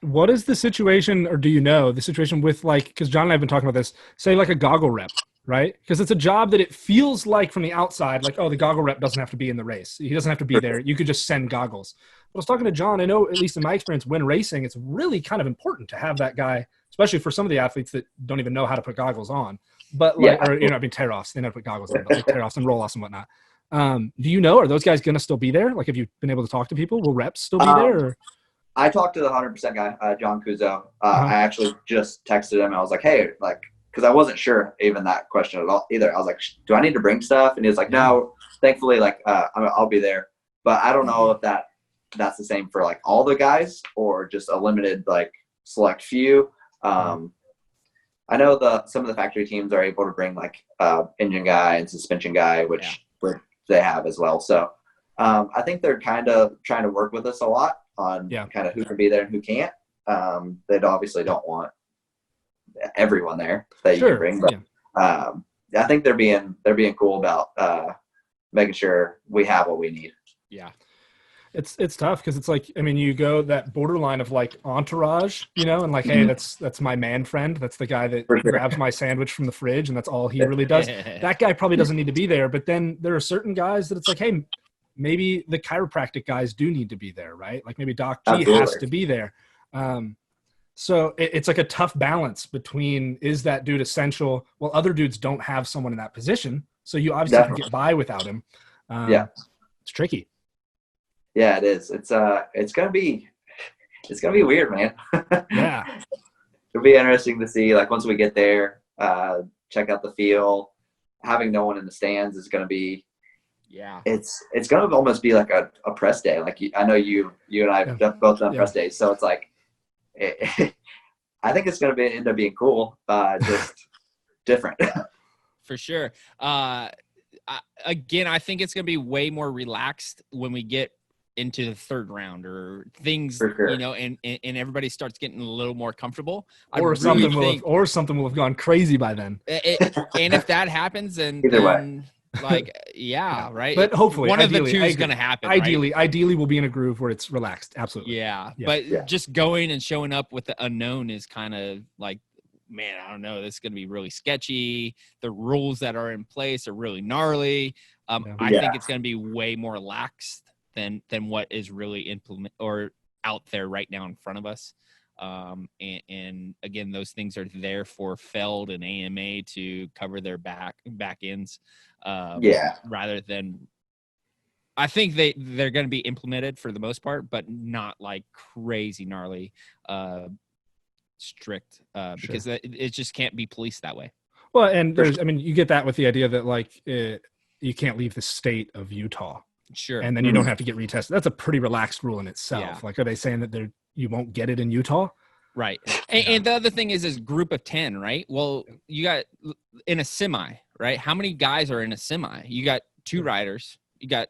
What is the situation, or do you know the situation with like, because John and I have been talking about this, say like a goggle rep, right? Because it's a job that it feels like from the outside, like, oh, the goggle rep doesn't have to be in the race. He doesn't have to be there. You could just send goggles. But I was talking to John. I know, at least in my experience, when racing, it's really kind of important to have that guy, especially for some of the athletes that don't even know how to put goggles on. But like, Yeah. or, I mean, tear-offs. They know how to put goggles on, but like tear-offs and roll-offs and whatnot. Do you know, are those guys going to still be there? Like, have you been able to talk to people? Will reps still be there? Or? I talked to the 100% guy, John Kuzo. Uh-huh. I actually just texted him. I was like, hey, like, because I wasn't sure even that question at all either. I was like, do I need to bring stuff? And he was like, no, thankfully, like, I'll be there. But I don't know if that's the same for like all the guys or just a limited, like, select few. I know some of the factory teams are able to bring like engine guy and suspension guy, which they have as well. So I think they're kind of trying to work with us a lot on kind of who can be there and who can't. They obviously don't want everyone there that you can bring, but I think they're being cool about making sure we have what we need. Yeah. It's tough because it's like, I mean, you go that borderline of like entourage, you know, and like, hey, that's my man friend. That's the guy that grabs my sandwich from the fridge and that's all he really does. That guy probably doesn't need to be there. But then there are certain guys that it's like, hey, maybe the chiropractic guys do need to be there, right? Like maybe Doc G has to be there. So it's like a tough balance between, is that dude essential? Well, other dudes don't have someone in that position. So you obviously can get by without him. It's tricky. Yeah, it is. It's gonna be weird, man. Yeah. It'll be interesting to see, like, once we get there, check out the field. Having no one in the stands is gonna be it's gonna almost be like a press day. Like I know you and I have both done press days, so it's like I think it's gonna end up being cool, just different. For sure. Again, I think it's gonna be way more relaxed when we get into the third round or things, you know, and everybody starts getting a little more comfortable. Or something will have gone crazy by then. And if that happens, then like, right. But hopefully one of the two is going to happen. Ideally we'll be in a groove where it's relaxed. Absolutely. Yeah. But just going and showing up with the unknown is kind of like, man, I don't know. This is going to be really sketchy. The rules that are in place are really gnarly. I think it's going to be way more relaxed than what is really implement or out there right now in front of us. And again, those things are there for Feld and AMA to cover their back ends. Rather than, I think they're going to be implemented for the most part, but not like crazy gnarly, strict, because it just can't be policed that way. Well, and you get that with the idea that like you can't leave the state of Utah. Sure. And then you don't have to get retested. That's a pretty relaxed rule in itself. Yeah. Like, are they saying that you won't get it in Utah? Right. And the other thing is group of 10, right? Well, you got in a semi, right? How many guys are in a semi? You got 2 riders. You got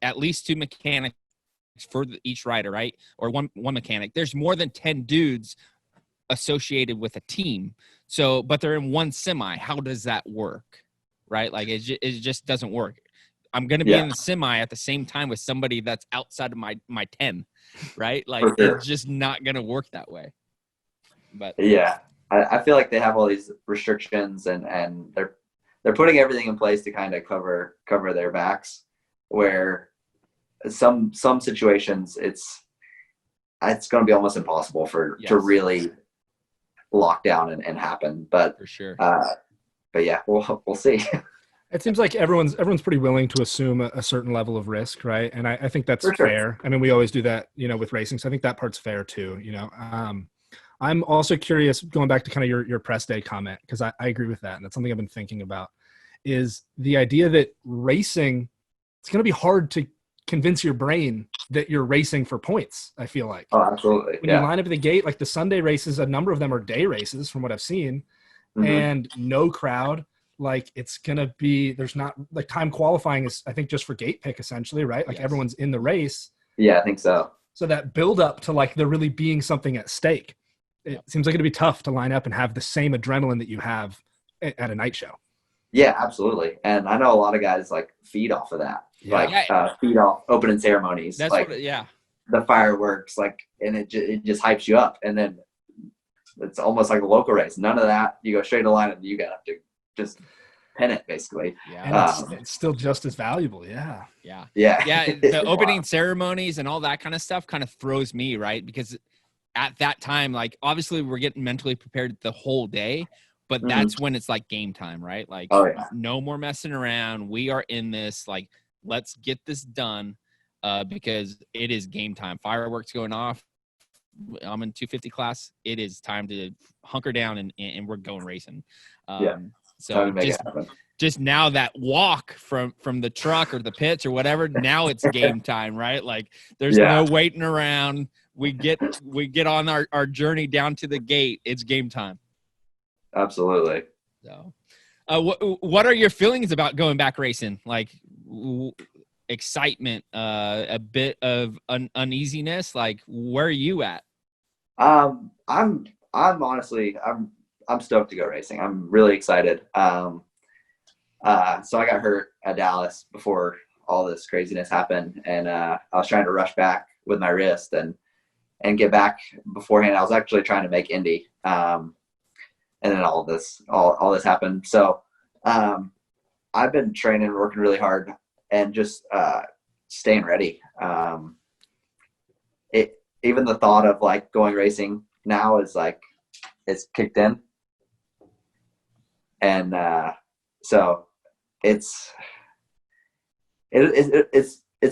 at least 2 mechanics for each rider, right? Or one mechanic. There's more than 10 dudes associated with a team. So, but they're in one semi. How does that work? Right? Like it just doesn't work. I'm going to be in the semi at the same time with somebody that's outside of my 10, right? Like it's just not going to work that way. But I feel like they have all these restrictions and they're putting everything in place to kind of cover their backs, where some situations it's going to be almost impossible to really lock down and happen. But for sure. But yeah, we'll see. It seems like everyone's pretty willing to assume a certain level of risk, right? And I think that's fair. I mean, we always do that, you know, with racing. So I think that part's fair too, you know. I'm also curious, going back to kind of your press day comment, because I agree with that. And that's something I've been thinking about, is the idea that racing, it's going to be hard to convince your brain that you're racing for points, I feel like. Oh, absolutely. When you line up at the gate, like the Sunday races, a number of them are day races from what I've seen, and no crowd. Like it's going to be, there's not like time qualifying is, I think, just for gate pick essentially, right? Like everyone's in the race. Yeah, I think so. So that build up to like there really being something at stake, it seems like it'd be tough to line up and have the same adrenaline that you have at a night show. Yeah, absolutely. And I know a lot of guys like feed off of that, feed off opening ceremonies. That's like the fireworks, like, and it just hypes you up. And then it's almost like a local race. None of that. You go straight to line and you got to just pin it basically. Yeah. And it's still just as valuable. Yeah. The opening ceremonies and all that kind of stuff kind of throws me, right? Because at that time, like obviously we're getting mentally prepared the whole day, but that's when it's like game time, right? Like no more messing around. We are in this, like, let's get this done because it is game time. Fireworks going off. I'm in 250 class. It is time to hunker down and we're going racing. Time So to make it happen. just now that walk from the truck or the pits or whatever, now it's game time, right? Like there's no waiting around. We get on our journey down to the gate. It's game time. Absolutely. So, what are your feelings about going back racing? Like excitement, a bit of uneasiness. Like where are you at? I'm honestly, I'm stoked to go racing. I'm really excited. So I got hurt at Dallas before all this craziness happened, and I was trying to rush back with my wrist and get back beforehand. I was actually trying to make Indy, and then all this happened. So I've been training, working really hard, and just staying ready. Even the thought of like going racing now is like it's kicked in, and so it's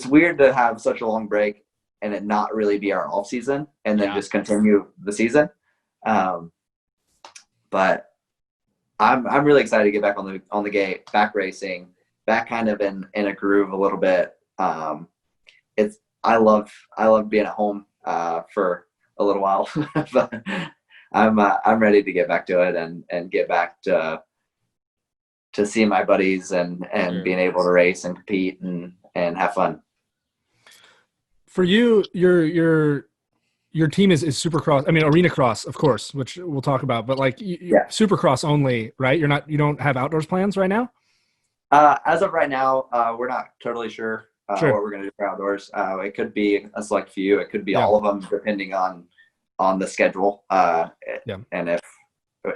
weird to have such a long break and it not really be our off season and then just continue the season. But I'm really excited to get back on the gate, back racing, back kind of in a groove a little bit. I love being at home for a little while, but I'm ready to get back to it and get back to see my buddies and being able to race and compete and have fun. For you, your team is supercross. I mean, arena cross, of course, which we'll talk about, but like supercross only, right? You don't have outdoors plans right now? As of right now, we're not totally sure what we're going to do for outdoors. It could be a select few. It could be all of them, depending on the schedule and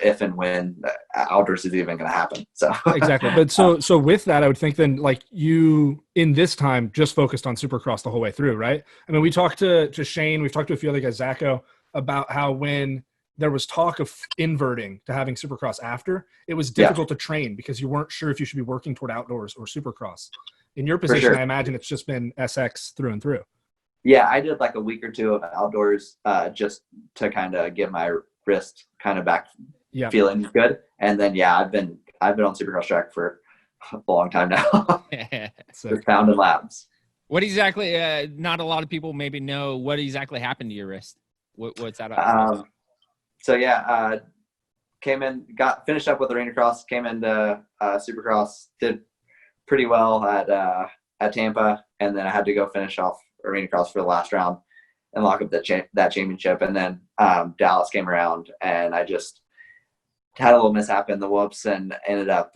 if and when outdoors is even going to happen. So exactly. But so with that, I would think then like you in this time just focused on supercross the whole way through, right? I mean, we talked to Shane, we've talked to a few other guys, Zacho, about how when there was talk of inverting to having supercross after, it was difficult to train because you weren't sure if you should be working toward outdoors or supercross. In your position, I imagine it's just been SX through and through. Yeah, I did like a week or two of outdoors just to kind of get my wrist kind of back feeling good. And then, I've been on supercross track for a long time now. Just pounding laps. What exactly, not a lot of people maybe know what exactly happened to your wrist. What's that? Came in, finished up with arena cross, came into supercross, did pretty well at Tampa, and then I had to go finish off arena cross for the last round and lock up that championship. And then Dallas came around, and I just had a little mishap in the whoops and ended up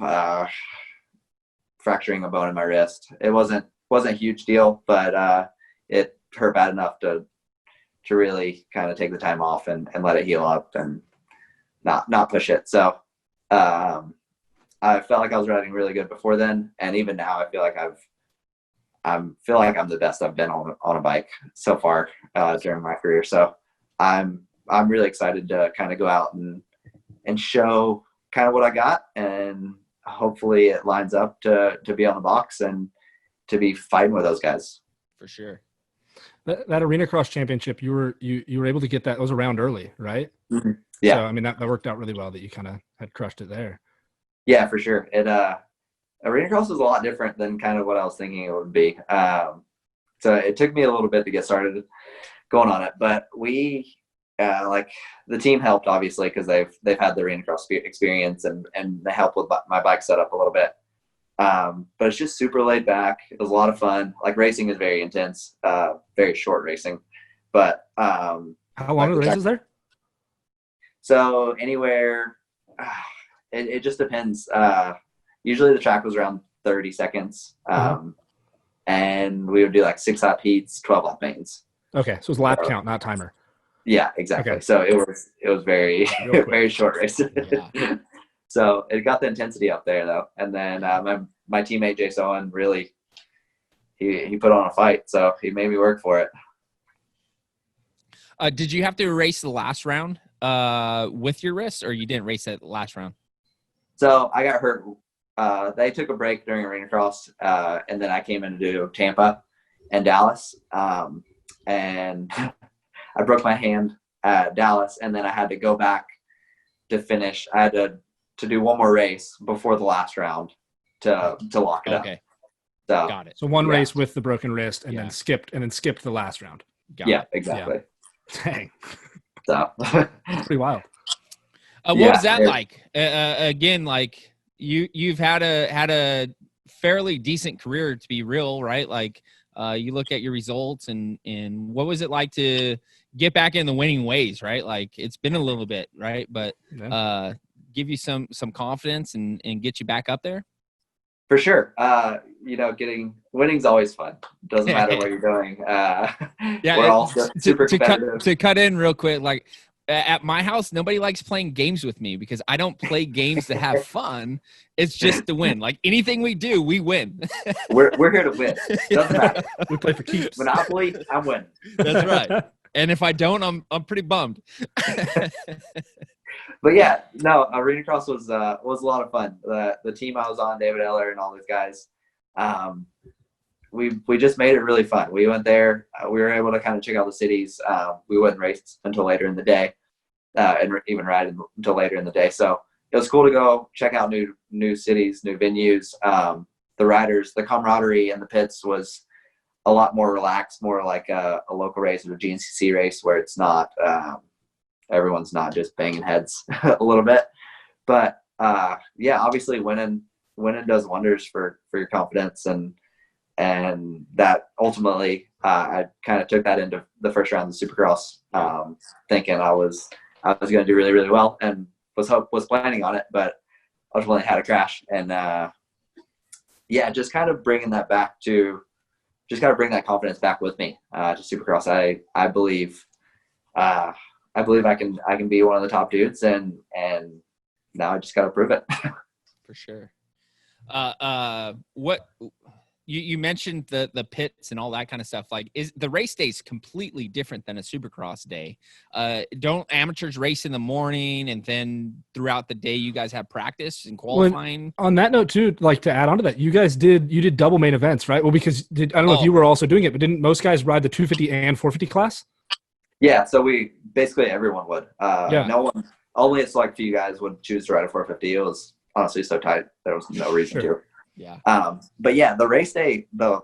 fracturing a bone in my wrist. It wasn't a huge deal, but it hurt bad enough to really kind of take the time off and let it heal up and not push it. So I felt like I was riding really good before then, and even now I feel like I'm the best I've been on a bike so far during my career. So I'm really excited to kind of go out and show kind of what I got, and hopefully it lines up to be on the box and to be fighting with those guys. For sure. That arena cross championship, you were able to get that. It was around early, right? Mm-hmm. Yeah. So I mean that worked out really well that you kind of had crushed it there. Yeah, for sure. It arena cross was a lot different than kind of what I was thinking it would be. So it took me a little bit to get started going on it, but we like the team helped obviously because they've had the arena cross experience and they helped with my bike setup a little bit. But it's just super laid back. It was a lot of fun. Like racing is very intense, very short racing, but how long are the races there? So anywhere, it just depends. Usually the track was around 30 seconds. And we would do like 6-lap heats, 12-lap mains. Okay. So it's lap count, not timer. Yeah, exactly. Okay. So it was very, very short race. Yeah. So it got the intensity up there though. And then my teammate Jace Owen really he put on a fight, so he made me work for it. Did you have to race the last round with your wrist, or you didn't race that last round? So I got hurt. They took a break during arena cross, and then I came in to do Tampa and Dallas. And I broke my hand at Dallas, and then I had to go back to finish. I had to do one more race before the last round to lock it up. Okay. So Got it. So one race with the broken wrist, and Yeah. then skipped the last round. Got yeah, it. exactly. Dang, So that's pretty wild. What Yeah, was that like? Again, like you've had a fairly decent career, to be real, right? Like you look at your results and what was it like to get back in the winning ways, right? Like it's been a little bit, right? But give you some confidence and get you back up there. For sure. Winning's always fun. Doesn't matter what you're doing. We're all super competitive. To cut in real quick, like at my house, nobody likes playing games with me because I don't play games to have fun. It's just to win. Like anything we do, we win. We're here to win. Doesn't matter. We play for keeps. Monopoly, I'm winning. That's right. And if I don't, I'm pretty bummed. But yeah, no, Arena Cross was a lot of fun. The team I was on, David Eller and all these guys, we just made it really fun. We went there. We were able to kind of check out the cities. We wouldn't race until later in the day, and even ride until later in the day. So it was cool to go check out new cities, new venues. The riders, the camaraderie in the pits was a lot more relaxed, more like a local race or a GNCC race where it's not everyone's not just banging heads a little bit. But yeah, obviously winning does wonders for your confidence, and that ultimately I kind of took that into the first round of the Supercross, thinking I was going to do really, really well, and was planning on it, but ultimately had a crash. And yeah, just kind of bringing that back to just got to bring that confidence back with me to Supercross. I believe I can be one of the top dudes, and now I just got to prove it. For sure. What you mentioned the pits and all that kind of stuff. Like, is the race day is completely different than a Supercross day? Don't amateurs race in the morning and then throughout the day you guys have practice and qualifying? Well, on that note too, like to add on to that, you guys did double main events, right? Well, because I don't know if you were also doing it, but didn't most guys ride the 250 and 450 class? Yeah, so we basically everyone would. Yeah. No one, only a select few guys would choose to ride a 450. It was honestly so tight there was no reason to. Yeah. But yeah, the race day, the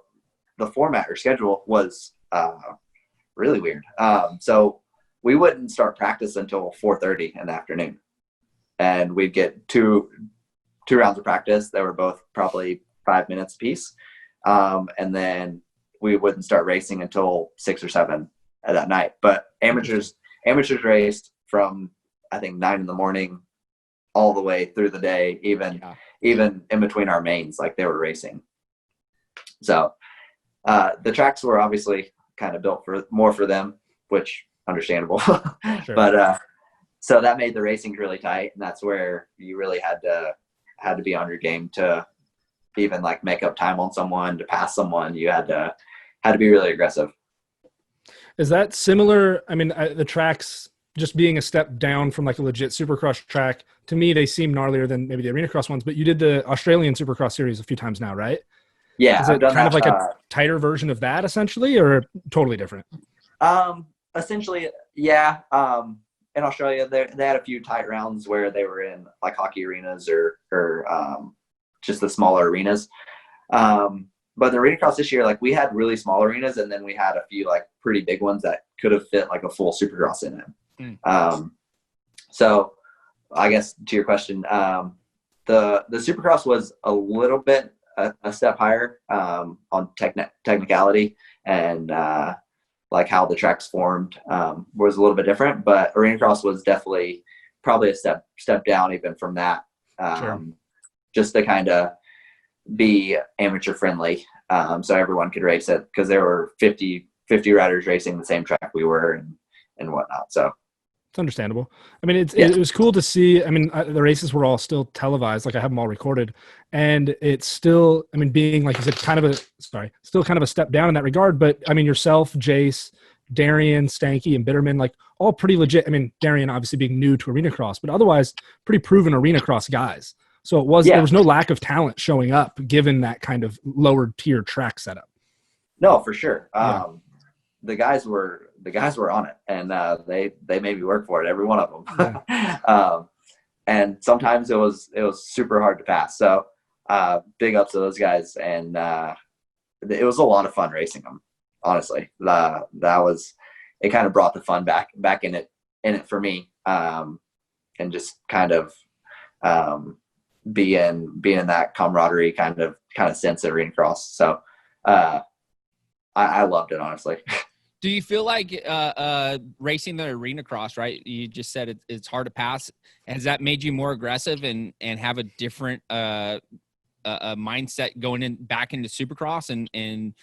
format or schedule was really weird. So we wouldn't start practice until 4:30 in the afternoon, and we'd get two rounds of practice. They were both probably 5 minutes apiece, and then we wouldn't start racing until 6 or 7 at that night. But amateurs raced from I think 9 in the morning all the way through the day, even in between our mains, like they were racing. So the tracks were obviously kind of built more for them, which understandable. Sure. But so that made the racing really tight, and that's where you really had to be on your game to even like make up time on someone, to pass someone. You had to be really aggressive. Is that similar? I mean, the tracks just being a step down from like a legit Supercross track, to me, they seem gnarlier than maybe the Arena Cross ones, but you did the Australian Supercross series a few times now, right? Yeah. Is it kind of like a tighter version of that essentially, or totally different? Essentially, yeah. In Australia, they had a few tight rounds where they were in like hockey arenas or just the smaller arenas. But the Arena Cross this year, like we had really small arenas, and then we had a few like pretty big ones that could have fit like a full Supercross in it. So I guess to your question, the Supercross was a little bit a step higher on technicality, and like how the tracks formed was a little bit different. But Arena Cross was definitely probably a step down even from that, Sure. Just to kind of be amateur friendly, so everyone could race it, because there were 50 riders racing the same track we were and whatnot. So it's understandable. I mean, it was cool to see. I mean, the races were all still televised. Like I have them all recorded, and it's still, I mean, being like you said, still kind of a step down in that regard. But I mean, yourself, Jace, Darian, Stanky, and Bitterman, like all pretty legit. I mean, Darian obviously being new to Arena Cross, but otherwise pretty proven Arena Cross guys. So there was no lack of talent showing up given that kind of lower tier track setup. No, for sure. the guys were on it, and they made me work for it, every one of them. Yeah. And sometimes it was super hard to pass. So big ups to those guys, and it was a lot of fun racing them. Honestly, it kind of brought the fun back in it for me, and just kind of be in that camaraderie kind of sense at arena cross. So I loved it, honestly. Do you feel like racing the arena cross, right? You just said it's hard to pass. Has that made you more aggressive and have a different mindset going back into supercross and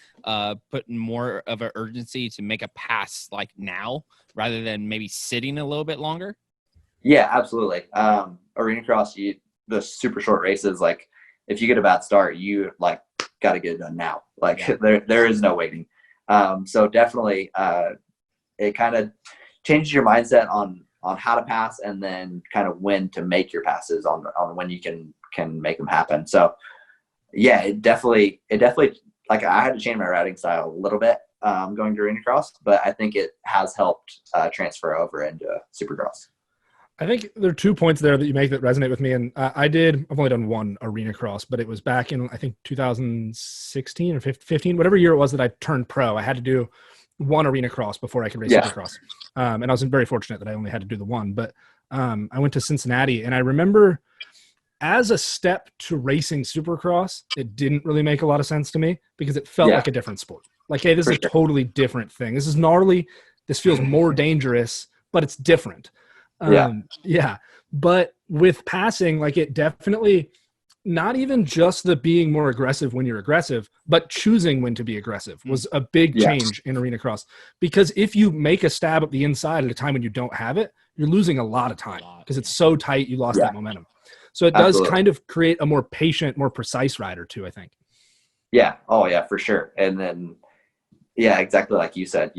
putting more of an urgency to make a pass like now rather than maybe sitting a little bit longer? Yeah, absolutely. Arena cross, the super short races, like if you get a bad start, you like got to get it done now. Like there is no waiting. So definitely, it kind of changes your mindset on how to pass, and then kind of when to make your passes on when you can make them happen. So yeah, it definitely, like I had to change my riding style a little bit, going to arena cross, but I think it has helped, transfer over into supercross. I think there are 2 points there that you make that resonate with me. And I've only done one arena cross, but it was back in, I think, 2016 or 15, whatever year it was that I turned pro. I had to do one arena cross before I could race supercross. And I was very fortunate that I only had to do the one. But I went to Cincinnati, and I remember as a step to racing supercross, it didn't really make a lot of sense to me because it felt like a different sport. Like, hey, this is a totally different thing. This is gnarly. This feels more dangerous, but it's different. But with passing, like, it definitely, not even just the being more aggressive when you're aggressive, but choosing when to be aggressive was a big change in arena cross. Because if you make a stab at the inside at a time when you don't have it, you're losing a lot of time because it's so tight. You lost that momentum. So it does kind of create a more patient, more precise rider too, I think. Yeah. Oh yeah, for sure. And then, yeah, exactly like you said,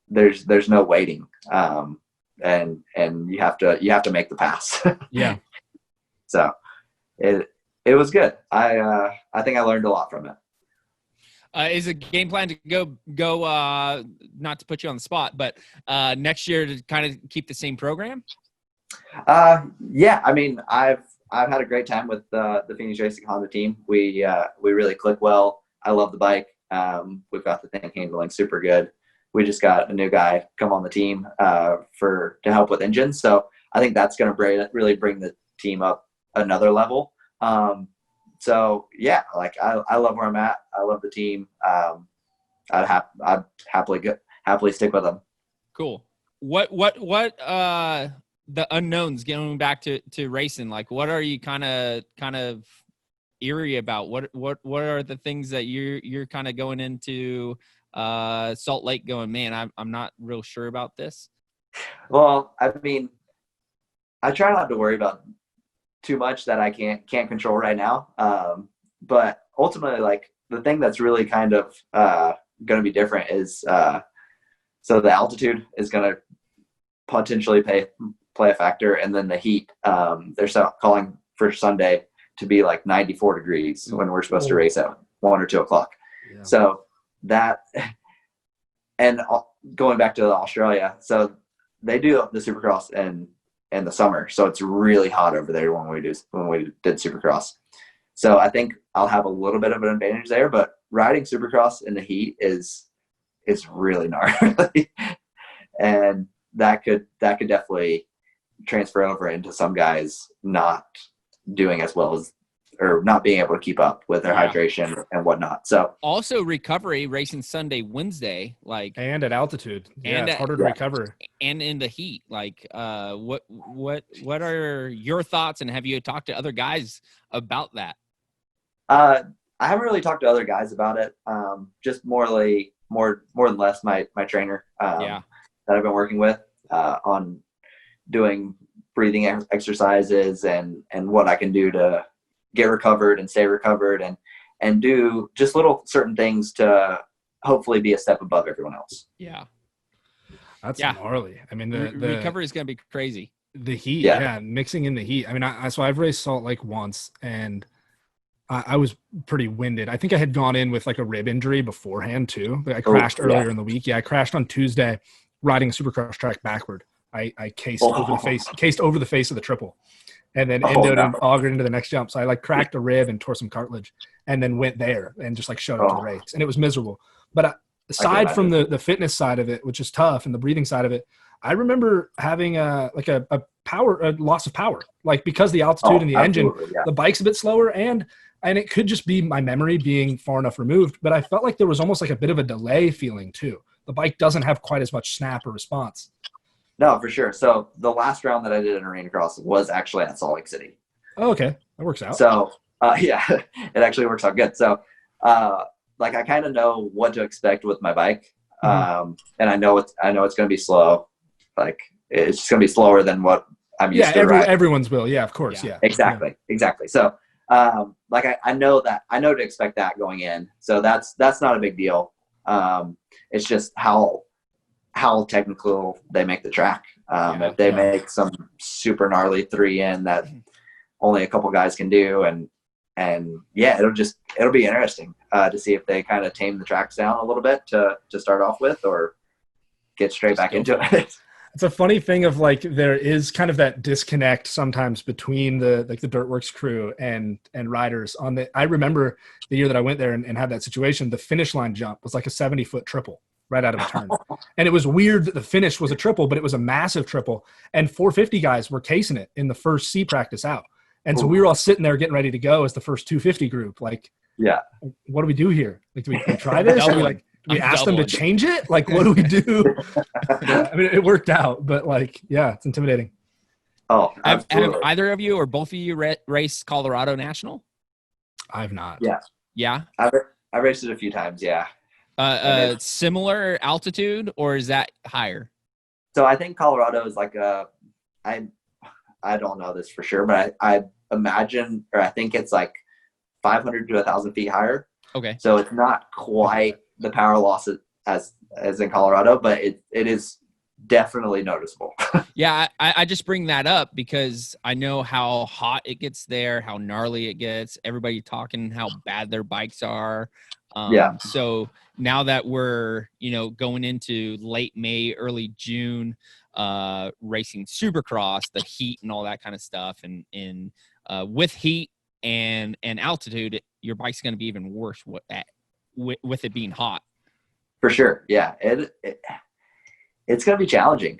there's no waiting. And you have to make the pass. Yeah. So it was good. I think I learned a lot from it. Is a game plan to go not to put you on the spot, but next year to kind of keep the same program? Yeah, I mean, I've had a great time with the Phoenix Racing Honda team. We really click well. I love the bike. We've got the thing handling super good. We just got a new guy come on the team to help with engines. So I think that's going to really bring the team up another level. So yeah, like I love where I'm at. I love the team. I'd happily stick with them. Cool. What the unknowns going back to racing, like what are you kind of eerie about? What are the things that you're kind of going into Salt Lake going, man, I'm not real sure about this? Well, I mean, I try not to worry about too much that I can't control right now. But ultimately, like, the thing that's really kind of going to be different is so the altitude is going to potentially play a factor, and then the heat. They're calling for Sunday to be like 94 degrees when we're supposed to race at 1 or 2 o'clock. Yeah. So that, and going back to Australia, so they do the Supercross in the summer, so it's really hot over there when we did Supercross. So I think I'll have a little bit of an advantage there, but riding Supercross in the heat is really gnarly, and that could definitely transfer over into some guys not doing as well as, or not being able to keep up with their hydration and whatnot. So also recovery racing Sunday, Wednesday, like, and at altitude, it's harder to recover, and in the heat. Like, what are your thoughts, and have you talked to other guys about that? I haven't really talked to other guys about it. Just more than less my trainer that I've been working with on doing breathing exercises and what I can do to get recovered and stay recovered and do just little certain things to hopefully be a step above everyone else. Yeah. That's gnarly. I mean, the recovery is going to be crazy. The heat, mixing in the heat. I mean, so I've raced Salt Lake once, and I was pretty winded. I think I had gone in with like a rib injury beforehand too. I Oh, crashed earlier yeah. in the week. Yeah, I crashed on Tuesday riding a supercross track backward. I cased over the face of the triple, and then Oh, endoed no. and augured into the next jump. So I like cracked a rib and tore some cartilage, and then went there and just like showed up to the Oh, race, and it was miserable. But I can aside from imagine. the fitness side of it, which is tough, and the breathing side of it, I remember having a loss of power, like because the altitude Oh, and the engine, absolutely. Yeah. the bike's a bit slower, and it could just be my memory being far enough removed, but I felt like there was almost like a bit of a delay feeling too. The bike doesn't have quite as much snap or response. No, for sure. So the last round that I did in arena cross was actually at Salt Lake City. Oh, okay. That works out. So yeah, it actually works out good. So like I kind of know what to expect with my bike. And I know it's going to be slow. Like it's just going to be slower than what I'm used to. Everyone's will. Yeah, of course. Yeah. Exactly. So like I know to expect that going in. So that's not a big deal. It's just how technical they make the track. If they make some super gnarly 3 in that only a couple guys can do, and yeah, it'll be interesting to see if they kind of tame the tracks down a little bit to start off with, or get straight back into it. It's a funny thing of like, there is kind of that disconnect sometimes between the Dirtworks crew and riders I remember the year that I went there and had that situation, the finish line jump was like a 70-foot triple right out of a turn. And it was weird that the finish was a triple, but it was a massive triple, and 450 guys were casing it in the first C practice out. And so we were all sitting there getting ready to go as the first 250 group. Like, yeah, what do we do here? Like, do we try this? Do we ask them to change it? Like, what do we do? I mean, it worked out, but like, yeah, it's intimidating. Oh, have either of you or both of you raced Colorado National? I've not. Yeah. I raced it a few times. Yeah. Similar altitude, or is that higher? So I think Colorado is like I don't know this for sure, but I imagine, or I think it's like 500 to 1,000 feet higher. Okay. So it's not quite the power loss as in Colorado, but it is definitely noticeable. Yeah, I just bring that up because I know how hot it gets there, how gnarly it gets. Everybody talking how bad their bikes are. So now that we're, going into late May, early June, racing supercross, the heat and all that kind of stuff, and with heat and altitude, your bike's going to be even worse with it being hot. For sure. Yeah. It's going to be challenging.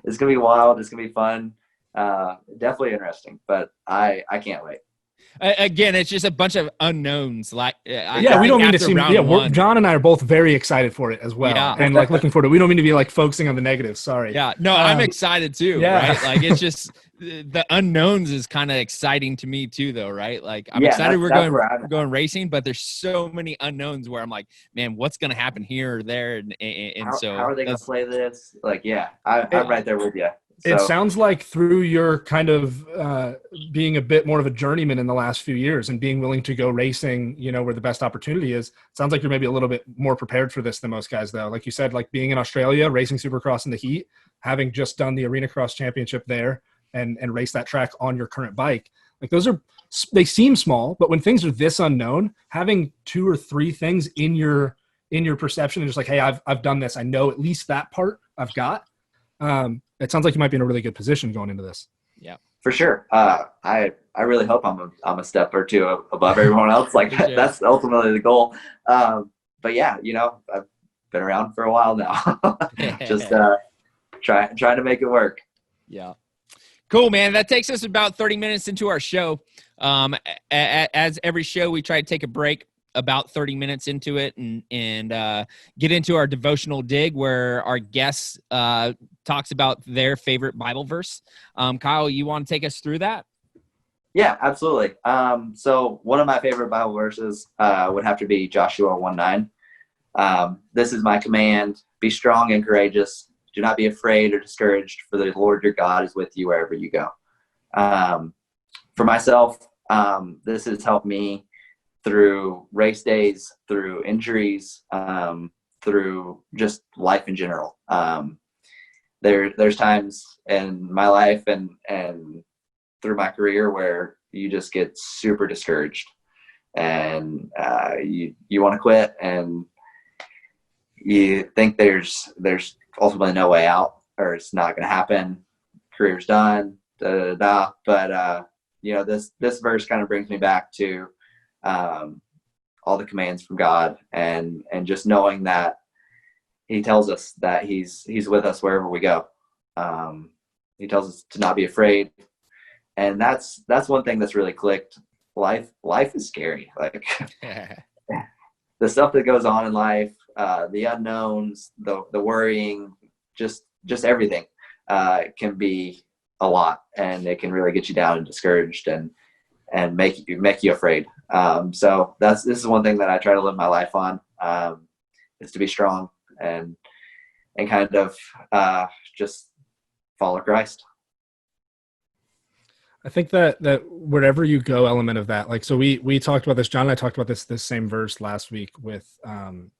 It's going to be wild. It's going to be fun. Definitely interesting, but I can't wait. Again, it's just a bunch of unknowns. Like, we don't mean to seem. Yeah, John and I are both very excited for it as well, and like looking forward to it. We don't mean to be like focusing on the negatives. Sorry. Yeah, no, I'm excited too. Yeah, right? Like it's just the unknowns is kind of exciting to me too, though. Right? Like I'm excited we're going racing, but there's so many unknowns where I'm like, man, what's going to happen here or there, and so how are they going to play this? Like, yeah, I'm right there with you. So, it sounds like through your kind of being a bit more of a journeyman in the last few years and being willing to go racing, where the best opportunity is, it sounds like you're maybe a little bit more prepared for this than most guys, though. Like you said, like being in Australia, racing supercross in the heat, having just done the arena cross championship there and race that track on your current bike. Like they seem small, but when things are this unknown, having 2 or 3 things in your perception and just like, hey, I've done this. I know at least that part I've got. It sounds like you might be in a really good position going into this. Yeah, for sure. I really hope I'm a step or 2 above everyone else. Like that's ultimately the goal. But yeah, I've been around for a while now. Just trying to make it work. Yeah. Cool, man. That takes us about 30 minutes into our show. As every show, we try to take a break about 30 minutes into it and get into our devotional dig where our guest talks about their favorite Bible verse. Kyle, you want to take us through that? Yeah, absolutely. So one of my favorite Bible verses would have to be Joshua 1:9. This is my command: be strong and courageous. Do not be afraid or discouraged, for the Lord your God is with you wherever you go. For myself, this has helped me through race days, through injuries, through just life in general. There's times in my life and through my career where you just get super discouraged. and you want to quit, and you think there's ultimately no way out, or it's not going to happen. Career's done. But this verse kind of brings me back to all the commands from God, and just knowing that He tells us that He's with us wherever we go. He tells us to not be afraid, and that's one thing that's really clicked. Life is scary. Like the stuff that goes on in life, the unknowns, the worrying, just everything can be a lot, and it can really get you down and discouraged and make you afraid. So this is one thing that I try to live my life on, is to be strong and kind of just follow Christ. I think that wherever you go element of that, like, so we talked about this, John and I talked about this same verse last week with Ryan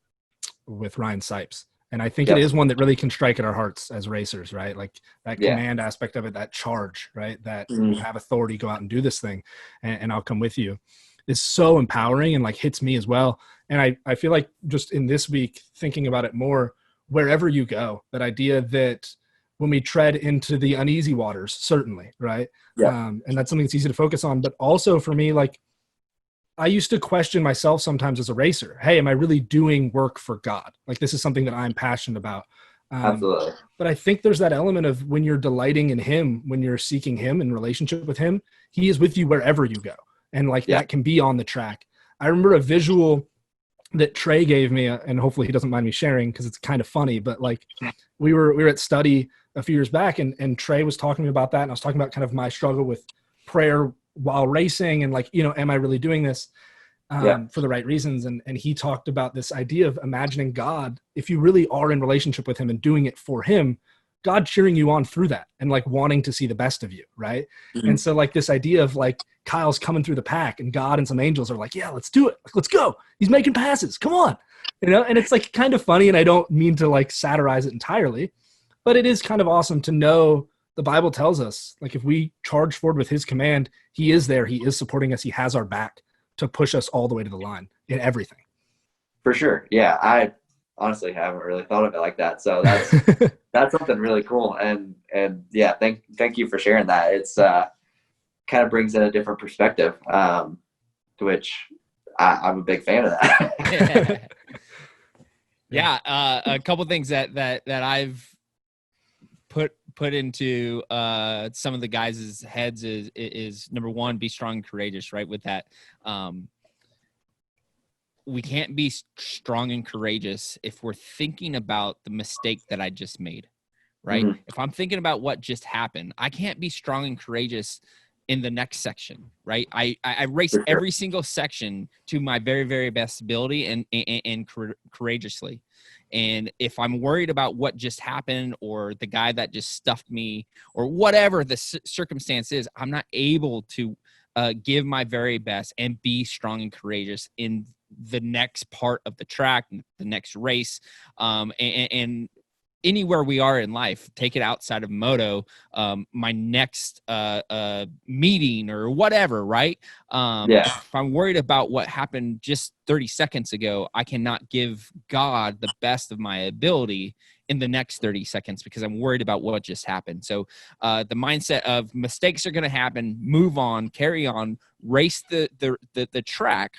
Sipes. And I think it is one that really can strike at our hearts as racers, right? Like that command aspect of it, that charge, right? That you have authority, go out and do this thing, and I'll come with you, is so empowering and like hits me as well. And I feel like just in this week, thinking about it more, wherever you go, that idea that when we tread into the uneasy waters, certainly, right? Yeah. And that's something that's easy to focus on. But also for me, like, I used to question myself sometimes as a racer. Hey, am I really doing work for God? Like, this is something that I'm passionate about. Absolutely. But I think there's that element of when you're delighting in Him, when you're seeking Him in relationship with Him, He is with you wherever you go. And like that can be on the track. I remember a visual that Trey gave me, and hopefully he doesn't mind me sharing because it's kind of funny, but like we were at study a few years back, and Trey was talking to me about that. And I was talking about kind of my struggle with prayer while racing, and like, am I really doing this for the right reasons? And he talked about this idea of imagining God, if you really are in relationship with Him and doing it for Him, God cheering you on through that and like wanting to see the best of you. Right. Mm-hmm. And so like this idea of like Kyle's coming through the pack and God and some angels are like, yeah, let's do it. Like, let's go. He's making passes. Come on. And it's like kind of funny. And I don't mean to like satirize it entirely, but it is kind of awesome to know the Bible tells us, like, if we charge forward with His command, He is there. He is supporting us. He has our back to push us all the way to the line in everything. For sure. Yeah. I honestly haven't really thought of it like that. So that's, that's something really cool. And yeah, thank you for sharing that. It's kind of brings in a different perspective, to which I'm a big fan of that. Yeah. A couple of things that I've put into some of the guys' heads is number one, be strong and courageous, right? With that, we can't be strong and courageous if we're thinking about the mistake that I just made, right? Mm-hmm. If I'm thinking about what just happened, I can't be strong and courageous in the next section, right? I race every single section to my very, very best ability and courageously. And if I'm worried about what just happened or the guy that just stuffed me or whatever the circumstance is, I'm not able to give my very best and be strong and courageous in the next part of the track, the next race, and anywhere we are in life. Take it outside of moto, my next meeting or whatever, right? If I'm worried about what happened just 30 seconds ago, I cannot give God the best of my ability in the next 30 seconds because I'm worried about what just happened. So the mindset of mistakes are going to happen, move on, carry on, race the track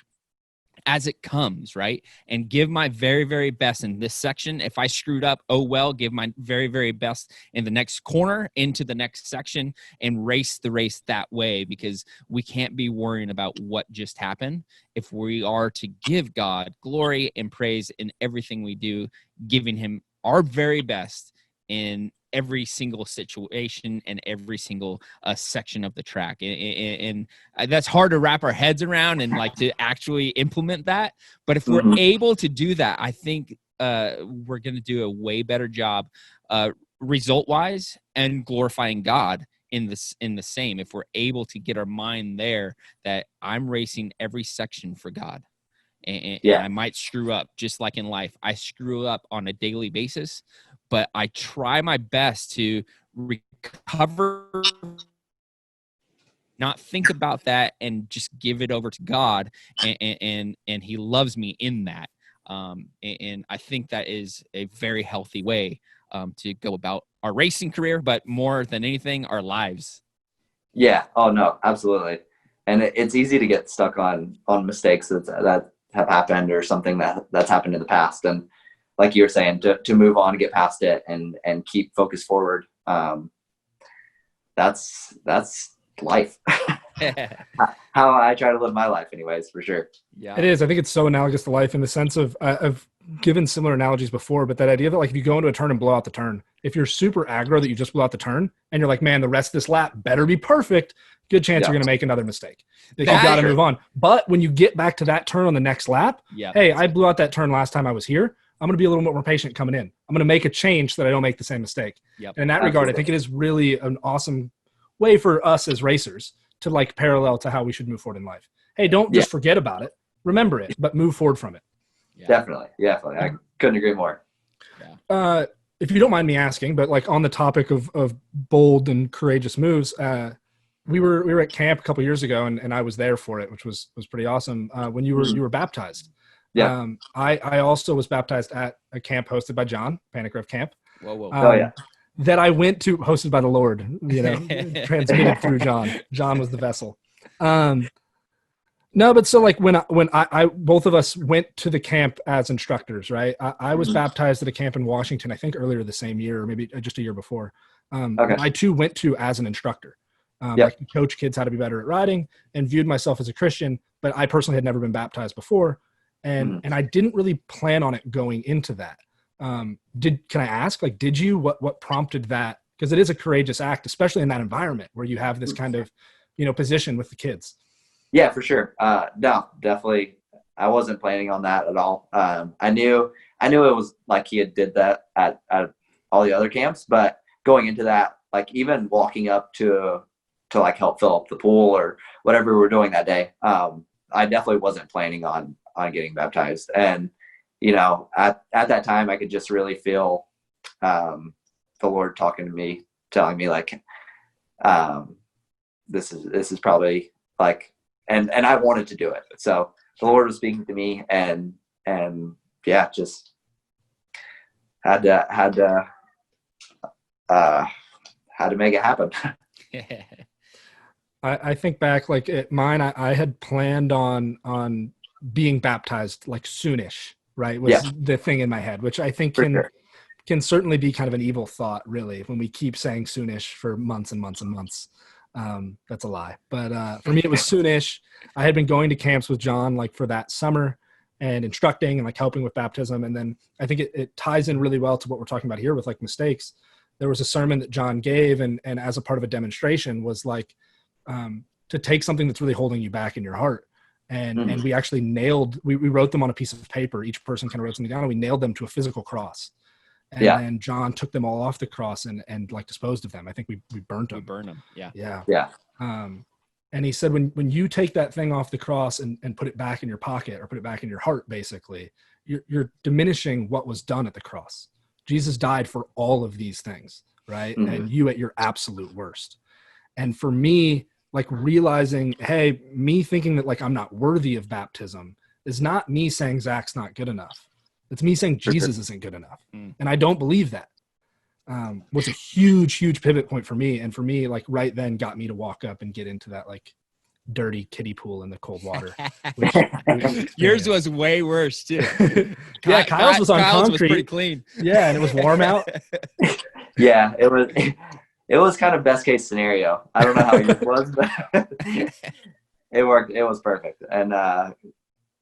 as it comes, right? And give my very, very best in this section. If I screwed up, oh well, give my very, very best in the next corner into the next section and race the race that way, because we can't be worrying about what just happened if we are to give God glory and praise in everything we do, giving Him our very best in every single situation and every single section of the track. And that's hard to wrap our heads around and like to actually implement that. But if we're able to do that, I think we're going to do a way better job result wise and glorifying God in the same, if we're able to get our mind there that I'm racing every section for God. And I might screw up, just like in life. I screw up on a daily basis, but I try my best to recover not think about that and just give it over to God, and he loves me in that. And I think that is a very healthy way to go about our racing career, but more than anything, our lives. Yeah. Oh no, absolutely. And it's easy to get stuck on mistakes that have happened, or something that's happened in the past. And like you were saying, to move on, get past it, and keep focus forward. That's life. How I try to live my life anyways, for sure. Yeah, It is. I think it's so analogous to life in the sense of I've given similar analogies before, but that idea that like if you go into a turn and blow out the turn, if you're super aggro that you just blew out the turn and you're like, man, the rest of this lap better be perfect, good chance you're going to make another mistake. Like, you got to move on. But when you get back to that turn on the next lap, hey, I blew out that turn last time I was here. I'm going to be a little more patient coming in. I'm going to make a change so that I don't make the same mistake. And in that regard, I think it is really an awesome way for us as racers to like parallel to how we should move forward in life. Hey, don't just forget about it. Remember it, but move forward from it. Definitely. I couldn't agree more. If you don't mind me asking, but like on the topic of bold and courageous moves, we were at camp a couple years ago, and I was there for it, which was pretty awesome. When you were baptized. Yeah. I also was baptized at a camp hosted by John, Panic Rev Camp. Whoa. That I went to, hosted by the Lord, transmitted through John. John was the vessel. No, but so like when I both of us went to the camp as instructors, right? I was baptized at a camp in Washington, I think earlier the same year, or maybe just a year before. I too went to as an instructor. Like to coach kids how to be better at riding, and viewed myself as a Christian, but I personally had never been baptized before. And I didn't really plan on it going into that. Can I ask, like, did you, what prompted that? Because it is a courageous act, especially in that environment where you have this kind of, position with the kids. Yeah, for sure. No, definitely. I wasn't planning on that at all. I knew it was like he had did that at all the other camps, but going into that, like even walking up to like help fill up the pool or whatever we were doing that day, I definitely wasn't planning on getting baptized. And at that time, I could just really feel the Lord talking to me, telling me like, this is probably like, and I wanted to do it. So the Lord was speaking to me, and yeah, just had to make it happen. I think back, like at mine, I had planned on being baptized like soonish, right? Was the thing in my head, which I think can certainly be kind of an evil thought, really, when we keep saying soonish for months and months and months. That's a lie. But for me, it was soonish. I had been going to camps with John like for that summer and instructing and like helping with baptism. And then I think it ties in really well to what we're talking about here with like mistakes. There was a sermon that John gave, and as a part of a demonstration was like to take something that's really holding you back in your heart. And we actually we wrote them on a piece of paper. Each person kind of wrote something down, and we nailed them to a physical cross. And then John took them all off the cross and like disposed of them. I think we burnt them. We burned them. Yeah. And he said, when you take that thing off the cross and put it back in your pocket or put it back in your heart, basically, you're diminishing what was done at the cross. Jesus died for all of these things, right? And you at your absolute worst. And for me, like realizing, hey, me thinking that like I'm not worthy of baptism is not me saying Zach's not good enough. It's me saying Jesus isn't good enough. And I don't believe that. Was a huge pivot point for me. And for me, like right then got me to walk up and get into that like dirty kiddie pool in the cold water. Which yours was way worse too. Yeah, Kyle's was on concrete. Was pretty clean. Yeah, and it was warm out. Yeah, it was kind of best case scenario. I don't know how yours was, but it worked. It was perfect. And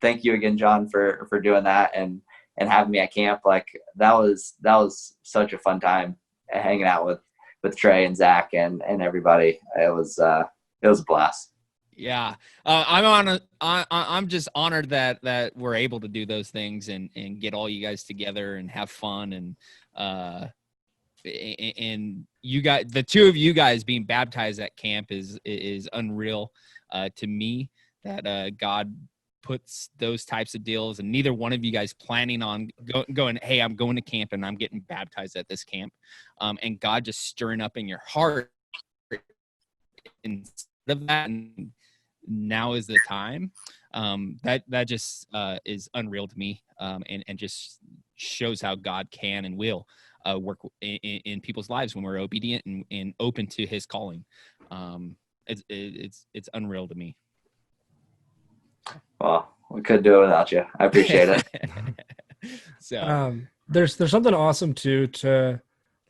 thank you again, John, for doing that and having me at camp. Like that was such a fun time hanging out with Trey and Zach and everybody. It was a blast. Yeah. I'm just honored that we're able to do those things and get all you guys together and have fun. And you guys, the two of you guys being baptized at camp is unreal to me, that God puts those types of deals, and neither one of you guys planning on going, hey, I'm going to camp and I'm getting baptized at this camp. And God just stirring up in your heart and of that, and now is the time. That just is unreal to me, and just shows how God can and will work in people's lives when we're obedient and open to His calling. It's unreal to me. Well, we couldn't do it without you. I appreciate it. So there's something awesome too to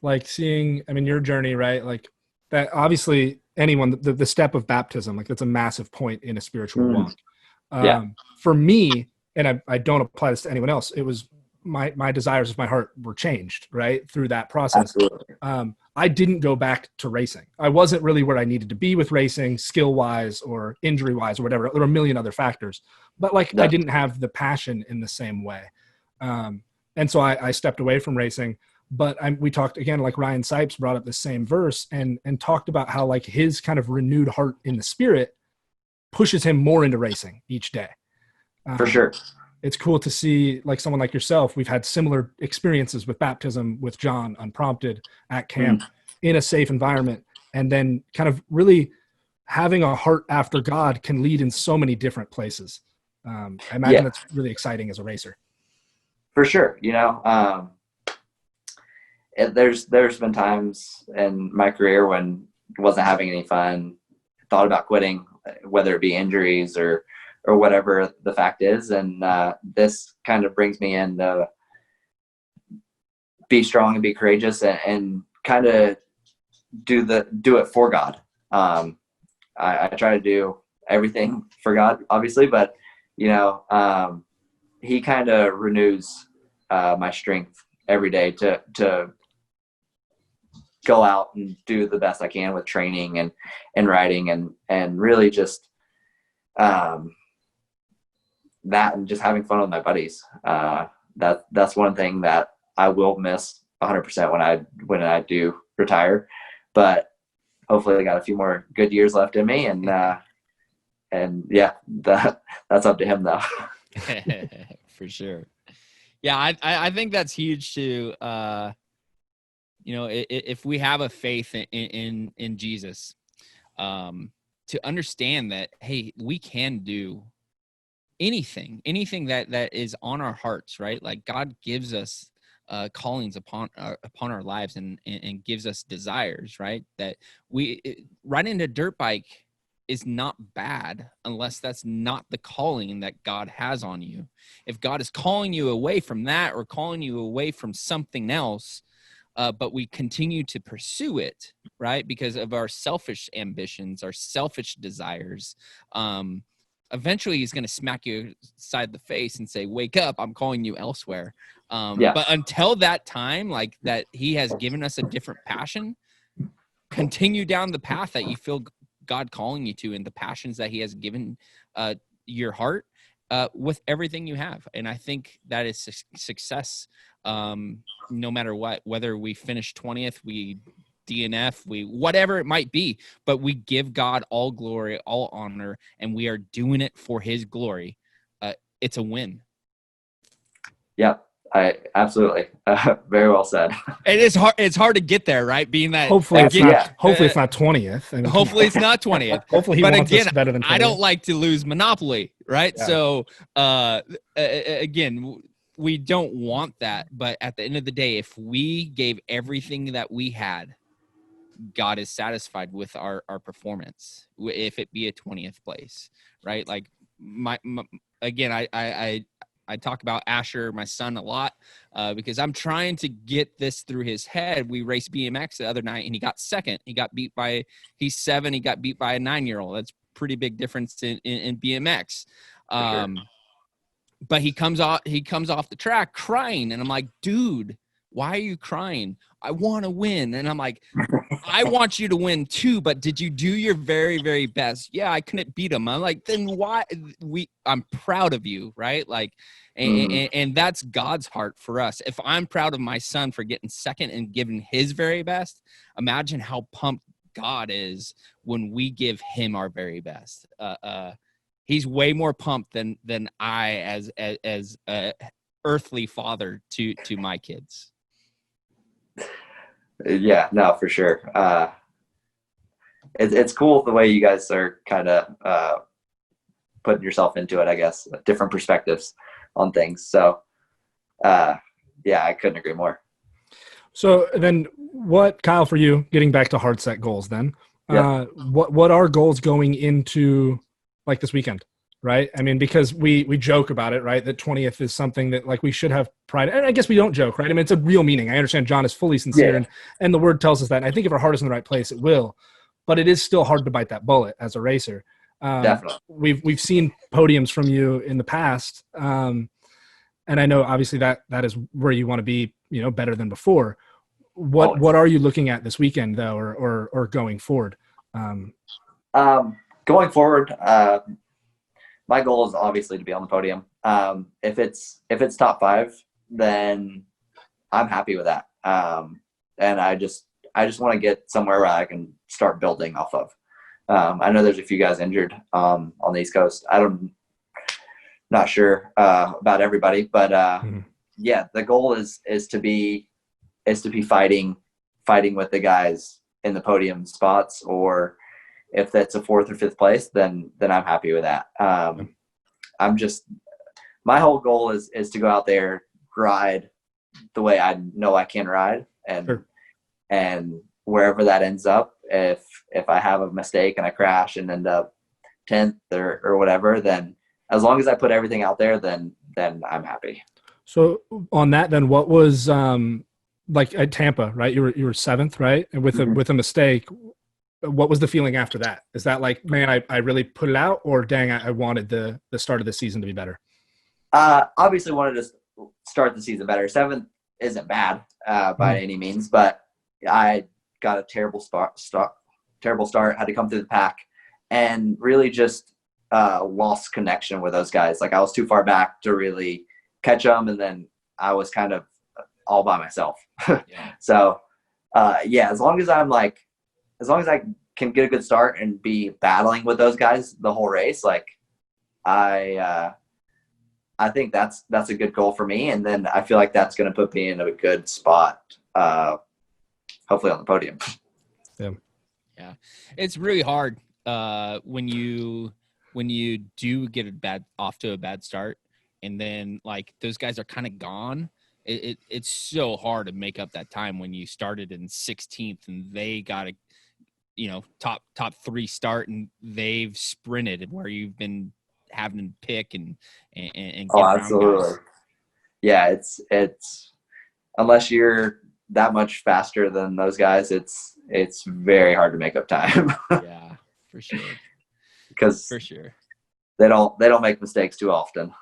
like seeing, I mean, your journey, right? Like that, obviously anyone, the step of baptism, like that's a massive point in a spiritual walk. For me, and I don't apply this to anyone else, it was my desires of my heart were changed, right, through that process. Absolutely. I didn't go back to racing. I wasn't really where I needed to be with racing, skill wise or injury wise or whatever. There were a million other factors, but like I didn't have the passion in the same way. And so I stepped away from racing. But we talked again, like Ryan Sipes brought up the same verse and talked about how like his kind of renewed heart in the spirit pushes him more into racing each day. For sure. It's cool to see like someone like yourself. We've had similar experiences with baptism with John, unprompted at camp in a safe environment. And then kind of really having a heart after God can lead in so many different places. I imagine that's really exciting as a racer. For sure. You know, there's been times in my career when I wasn't having any fun, thought about quitting, whether it be injuries or whatever the fact is. And this kind of brings me in to be strong and be courageous and kind of do it for God. I try to do everything for God, obviously, but you know, He kind of renews my strength every day to go out and do the best I can with training and riding and really just that and just having fun with my buddies. That's one thing that I will miss 100% when I do retire, but hopefully I got a few more good years left in me and yeah, that's up to Him though. For sure. Yeah. I think that's huge too. You know, if we have a faith in Jesus, to understand that, hey, we can do anything that is on our hearts, right? Like God gives us callings upon our lives and gives us desires, right? That riding a dirt bike is not bad unless that's not the calling that God has on you. If God is calling you away from that or calling you away from something else, but we continue to pursue it, right? Because of our selfish ambitions, our selfish desires, eventually He's going to smack you side the face and say, wake up, I'm calling you elsewhere. But until that time, like that He has given us a different passion, continue down the path that you feel God calling you to and the passions that He has given your heart with everything you have. And I think that is success, no matter what, whether we finish 20th, we DNF, whatever it might be, but we give God all glory, all honor, and we are doing it for His glory. It's a win. Yeah, I absolutely. Very well said. It is hard. It's hard to get there, right? Being that hopefully it's not 20th. I mean, hopefully it's not 20th. Hopefully He wants us better than 20th. I don't like to lose monopoly, right? Yeah. So again, we don't want that, but at the end of the day, if we gave everything that we had, God is satisfied with our performance, if it be a 20th place, right? Like again, I talk about Asher, my son, a lot because I'm trying to get this through his head. We raced BMX the other night and he got second. He's 7. He got beat by a 9-year-old. That's pretty big difference in BMX. Sure. But he comes off the track crying. And I'm like, dude, why are you crying? I want to win. And I'm like, I want you to win too, but did you do your very, very best? Yeah, I couldn't beat him. I'm like, then why? I'm proud of you, right? Like, and that's God's heart for us. If I'm proud of my son for getting second and giving his very best, imagine how pumped God is when we give Him our very best. He's way more pumped than I as a earthly father to my kids. Yeah, no, for sure. it's cool the way you guys are kind of putting yourself into it, I guess, different perspectives on things. So, yeah, I couldn't agree more. So then what, Kyle, for you, getting back to hard set goals then, what are goals going into like this weekend, right? I mean, because we joke about it, right? That 20th is something that like we should have pride. And I guess we don't joke, right? I mean, it's a real meaning. I understand John is fully sincere and the word tells us that. And I think if our heart is in the right place, it will, but it is still hard to bite that bullet as a racer. Definitely. We've seen podiums from you in the past. And I know obviously that is where you want to be, better than before. What are you looking at this weekend though, or going forward? Going forward, my goal is obviously to be on the podium. If it's top 5, then I'm happy with that. And I just want to get somewhere where I can start building off of. I know there's a few guys injured on the East Coast. Not sure about everybody, but yeah, the goal is to be fighting with the guys in the podium spots, or if that's a 4th or 5th place, then I'm happy with that. My whole goal is to go out there, ride the way I know I can ride, and wherever that ends up, if I have a mistake and I crash and end up 10th or whatever, then as long as I put everything out there, then I'm happy. So on that, then what was like at Tampa, right? You were 7th, right? And with a mistake, what was the feeling after that? Is that like, man, I really put it out, or dang, I wanted the start of the season to be better? Obviously wanted to start the season better. 7th isn't bad by any means, but I got a terrible start, had to come through the pack, and really just lost connection with those guys. Like I was too far back to really catch them, and then I was kind of all by myself. So as long as I can get a good start and be battling with those guys the whole race, like I think that's a good goal for me, and then I feel like that's going to put me in a good spot, hopefully on the podium. Yeah, it's really hard when you do get off to a bad start, and then like those guys are kind of gone. It's so hard to make up that time when you started in 16th and they got a top 3 start and they've sprinted where you've been having to pick and get absolutely guys. Yeah, it's unless you're that much faster than those guys, it's very hard to make up time. Yeah, for sure. Because for sure they don't make mistakes too often.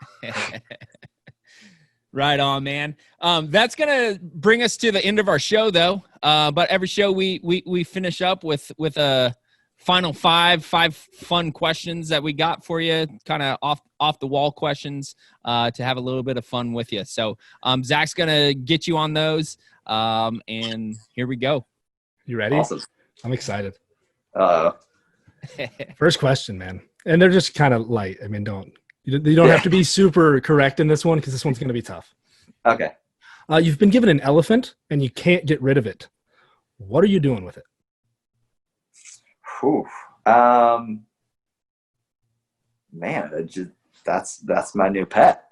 Right on, man. That's gonna bring us to the end of our show, though. But every show we finish up with a final five fun questions that we got for you, kind of off the wall questions to have a little bit of fun with you. So Zach's gonna get you on those, and here we go. You ready? Awesome. I'm excited. First question, man, and they're just kind of light. I mean, you don't have to be super correct in this one because this one's going to be tough. Okay. You've been given an elephant and you can't get rid of it. What are you doing with it? Whew. Man, that's my new pet,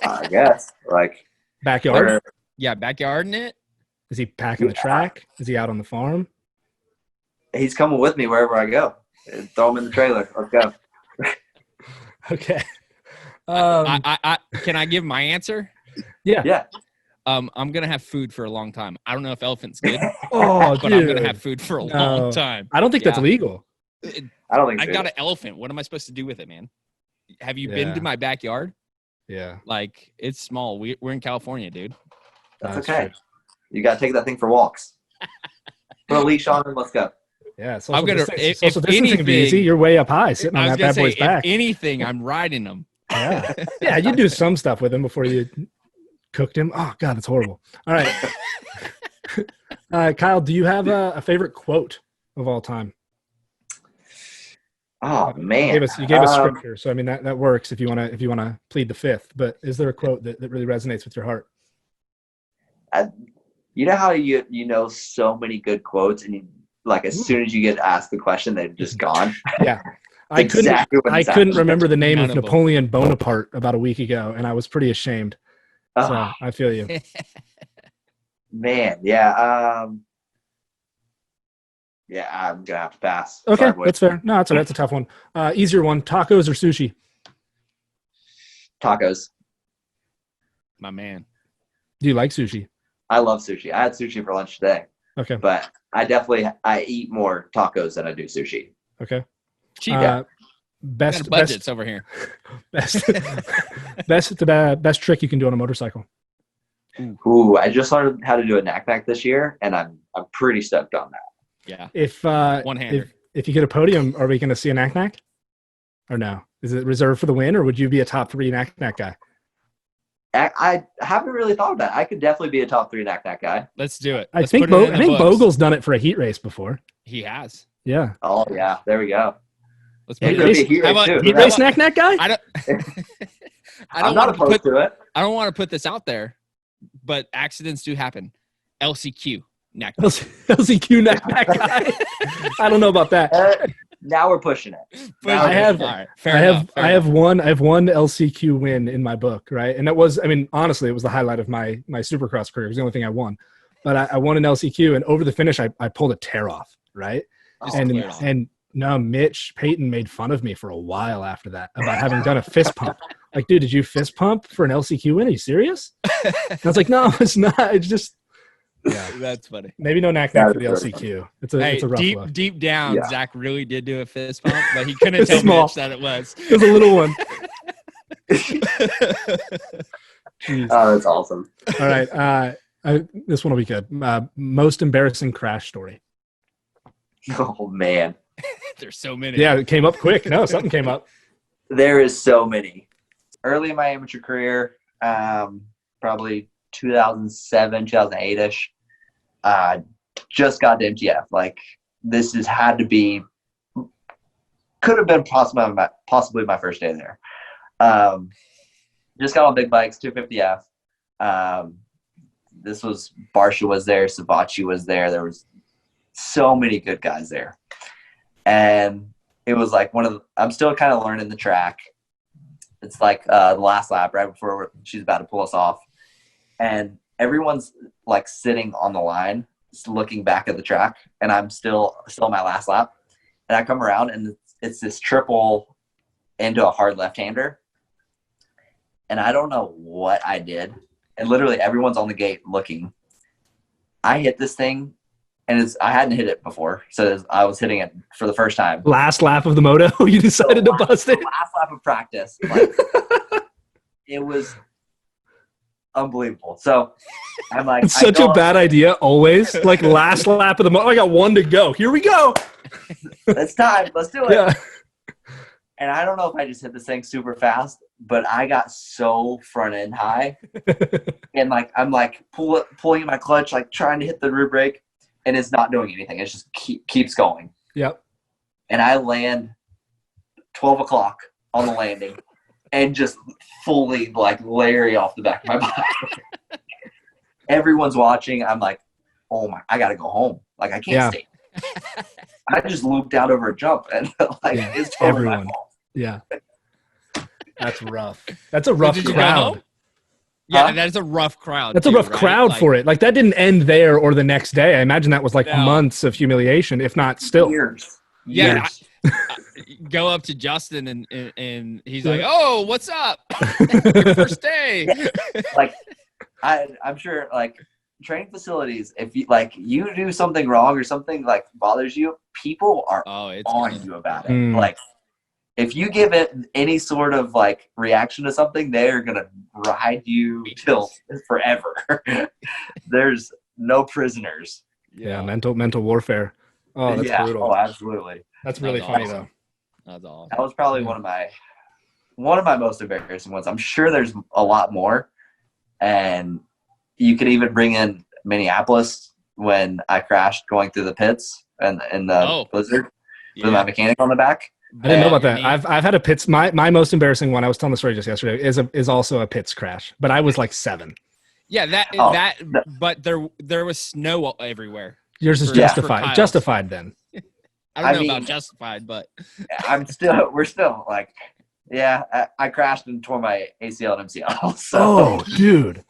I guess. Like backyard. Yeah, backyard in it. Is he packing the track? Is he out on the farm? He's coming with me wherever I go. Throw him in the trailer. Let's go. Okay. Can I give my answer? Yeah. I'm gonna have food for a long time. I don't know if elephant's good, but dude. I'm gonna have food for a long time. I don't think that's legal. I don't think I got an elephant. What am I supposed to do with it, man? Have you been to my backyard? Yeah. Like it's small. We're in California, dude. That's okay. True. You gotta take that thing for walks. Put a leash on and let's go. Yeah, so I'm gonna. If anything, can be easy. You're way up high, sitting on that bad boy's back. If anything, I'm riding him. Yeah, you do some stuff with him before you cooked him. Oh God, that's horrible. All right, Kyle, do you have a favorite quote of all time? Oh man, you gave us scripture, so I mean that works if you wanna plead the fifth. But is there a quote that really resonates with your heart? You know how you know so many good quotes and like as soon as you get asked the question, they've just gone. Yeah. I couldn't remember the name None of of them. Napoleon Bonaparte about a week ago, and I was pretty ashamed. So I feel you. Man, yeah. Yeah, I'm gonna have to pass. Okay, Sorry, boys. that's fair. No, that's all right. That's a tough one. Easier one: tacos or sushi? Tacos. My man. Do you like sushi? I love sushi. I had sushi for lunch today, Okay. but I eat more tacos than I do sushi. Okay. Cheap. Best budgets over here. best trick you can do on a motorcycle. Ooh, I just learned how to do a knack-knack this year, and I'm pretty stoked on that. Yeah. If One-hander. if you get a podium, are we going to see a knack-knack? Or no? Is it reserved for the win, or would you be a top 3 knack-knack guy? I haven't really thought of that. I could definitely be a top 3 knack-knack guy. Let's do it. I Let's think put it in the books. Bogle's done it for a heat race before. He has. Yeah. Oh yeah, there we go. Let's Yeah, put could it be a in. heat How race about- too. Heat race knack-knack guy? I don't. I'm not opposed to it. I don't want to put this out there, but accidents do happen. LCQ. Knack. LCQ knack-knack guy. I don't know about that. Now we're pushing it. I have Fair I have enough. one LCQ win in my book, right? And that was, I mean, honestly, it was the highlight of my supercross career. It was the only thing I won. But I won an LCQ, and over the finish, I pulled a tear off, right? Just clear it off. And no, Mitch Payton made fun of me for a while after that about having done a fist pump. Like, dude, did you fist pump for an LCQ win? Are you serious? And I was like, no, it's not. It's just, yeah. That's funny. Maybe no knack-knack for the LCQ. It's a rough look. Deep down, Yeah. Zach really did do a fist pump, but he couldn't tell Small. Mitch that it was. It was a little one. Jeez. Oh, that's awesome. All right. This one will be good. Most embarrassing crash story. Oh man, There's so many. Yeah, it came up quick. No, something came up. there is so many. Early in my amateur career, probably 2007, 2008ish. Just got to MTF. Like this has had to be, could have been possibly my first day there. Just got on big bikes, 250F. This was Barsha was there, Savachi was there. There was so many good guys there, and it was like I'm still kind of learning the track. It's like the last lap right before she's about to pull us off, and everyone's like sitting on the line, just looking back at the track, and I'm still my last lap, and I come around and it's this triple into a hard left-hander, and I don't know what I did, and literally everyone's on the gate looking. I hit this thing. And I hadn't hit it before, so I was hitting it for the first time. Last lap of the moto, you decided to bust it. Last lap of practice. Like, it was unbelievable. So I'm like, It's such a bad idea always. Like last lap of the moto, I got one to go. Here we go. It's time. Let's do it. Yeah. And I don't know if I just hit this thing super fast, but I got so front end high, and like I'm like pulling in my clutch, like trying to hit the rear brake. And it's not doing anything. It just keeps going. Yep. And I land 12 o'clock on the landing and just fully like Larry off the back of my bike. Everyone's watching. I'm like, oh my, I got to go home. Like I can't stay. I just looped out over a jump and like it's totally my fault. Yeah. That's rough. That's a rough Did you go home? crowd. Yeah, that is a rough crowd. That's a rough crowd for it. Like that didn't end there or the next day. I imagine that was like months of humiliation, if not still. Years. Yeah. Go up to Justin and he's like, "Oh, what's up? Your first day." Yeah. Like I'm sure like training facilities, if you do something wrong or something like bothers you, people are on you about it. Like if you give it any sort of like reaction to something, they're gonna ride you till forever. There's no prisoners. Yeah, mental warfare. Oh, that's brutal. Oh, absolutely. That's really funny though. That's awesome. That was probably one of my most embarrassing ones. I'm sure there's a lot more, and you could even bring in Minneapolis when I crashed going through the pits and in the blizzard with my mechanic on the back. I didn't know about that. I've had a pits. My most embarrassing one, I was telling the story just yesterday, is also a pits crash, but I was like 7. Yeah, but there was snow everywhere. Yours is For justified. Kyle's. Justified then. I don't know mean, about justified, but we're still like, yeah, I crashed and tore my ACL and MCL. So, Oh, dude.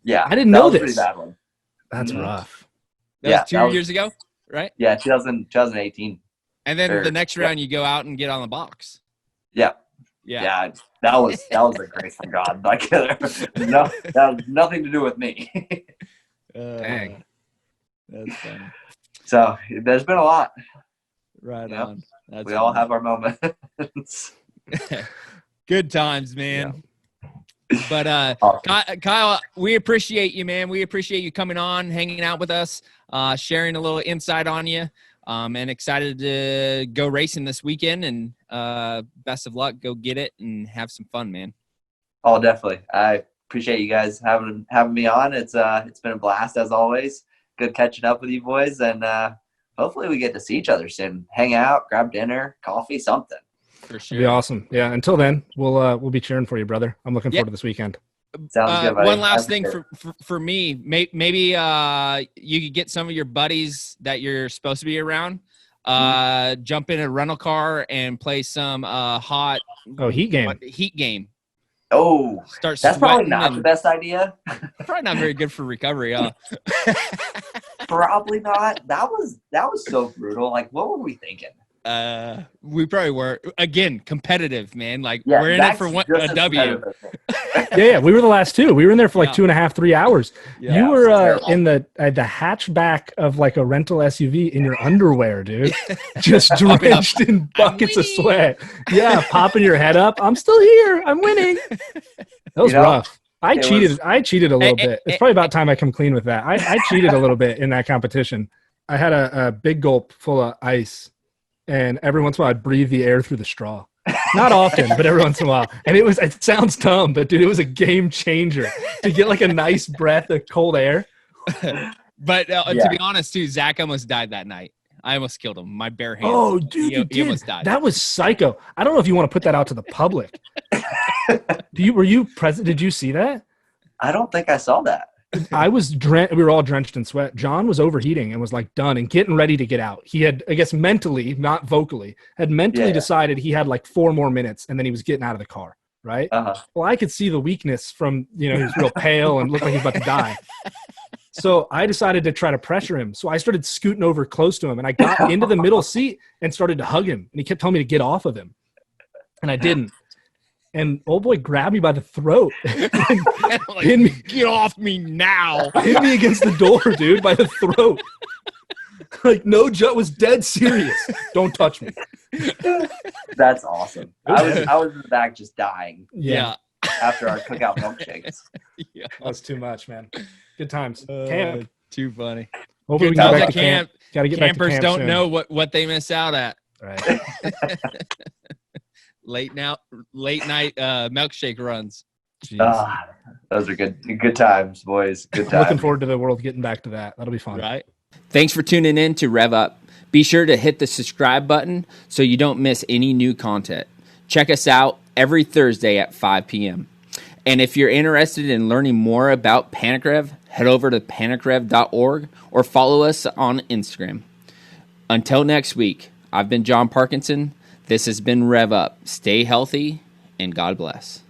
Yeah. I didn't that know was a this. pretty bad one. That's Mhm. rough. that was 2 years ago, right? Yeah, 2018. And then Or- the next round you go out and get on the box. Yeah. Yeah. Yeah, that was a grace from God. Like, no, that was nothing to do with me. Dang. That's funny. So there's been a lot. Right Yep. on. That's We all funny. have our moments. Good times, man. But Awesome. Kyle, we appreciate you, man. We appreciate you coming on, hanging out with us, sharing a little insight on you, and excited to go racing this weekend. And best of luck. Go get it and have some fun, man. Oh, definitely. I appreciate you guys having me on. It's been a blast as always. Good catching up with you boys, and hopefully we get to see each other soon. Hang out, grab dinner, coffee, something. For sure. It'd be awesome. Yeah. Until then, we'll be cheering for you, brother. I'm looking forward to this weekend. Sounds good, buddy. One last thing for me, maybe you could get some of your buddies that you're supposed to be around, jump in a rental car and play some hot Heat game. Oh, Start that's probably sweating not the best idea. Probably not very good for recovery, huh? Probably not. That was so brutal. Like, what were we thinking? We probably were, again, competitive, man. Like, Yeah, we're in it for a W. Yeah, we were the last two. We were in there for like 2.5, 3 hours. Yeah, you were terrible. in the hatchback of like a rental SUV in your underwear, dude. Just drenched in buckets of sweat. Yeah, popping your head up. I'm still here. I'm winning. That was rough. I cheated a little bit. It's probably about time I come clean with that. I cheated a little bit in that competition. I had a big gulp full of ice, and every once in a while I'd breathe the air through the straw. Not often, but every once in a while. And it sounds dumb, but dude, it was a game changer to get like a nice breath of cold air. But to be honest, too, Zach almost died that night. I almost killed him. My bare hands. Oh, dude, he almost died. That was psycho. I don't know if you want to put that out to the public. Were you present? Did you see that? I don't think I saw that. I was drenched. We were all drenched in sweat. John was overheating and was like done and getting ready to get out. He had, I guess, mentally, not vocally, decided he had like 4 more minutes, and then he was getting out of the car. Right. Well, I could see the weakness from, he was real pale and looked like he was about to die. So I decided to try to pressure him. So I started scooting over close to him, and I got into the middle seat and started to hug him. And he kept telling me to get off of him, and I didn't. And old boy grabbed me by the throat. Like, hit me, get off me now. Hit me against the door, dude, by the throat. Like, no joke, was dead serious. Don't touch me. That's awesome. I was in the back just dying. Yeah. After our cookout milkshakes. Yeah. That was too much, man. Good times. Camp. Too funny. Hopefully we Good can get times back at to camp. Got to get back to Campers camp don't soon. know what they miss out at. Right. Late night milkshake runs. Those are good times, boys. Good times. Looking forward to the world getting back to that. That'll be fun. Right. Thanks for tuning in to RevUp. Be sure to hit the subscribe button so you don't miss any new content. Check us out every Thursday at 5 p.m. And if you're interested in learning more about Panic Rev, head over to panicrev.org or follow us on Instagram. Until next week, I've been John Parkinson. This has been RevUp. Stay healthy and God bless.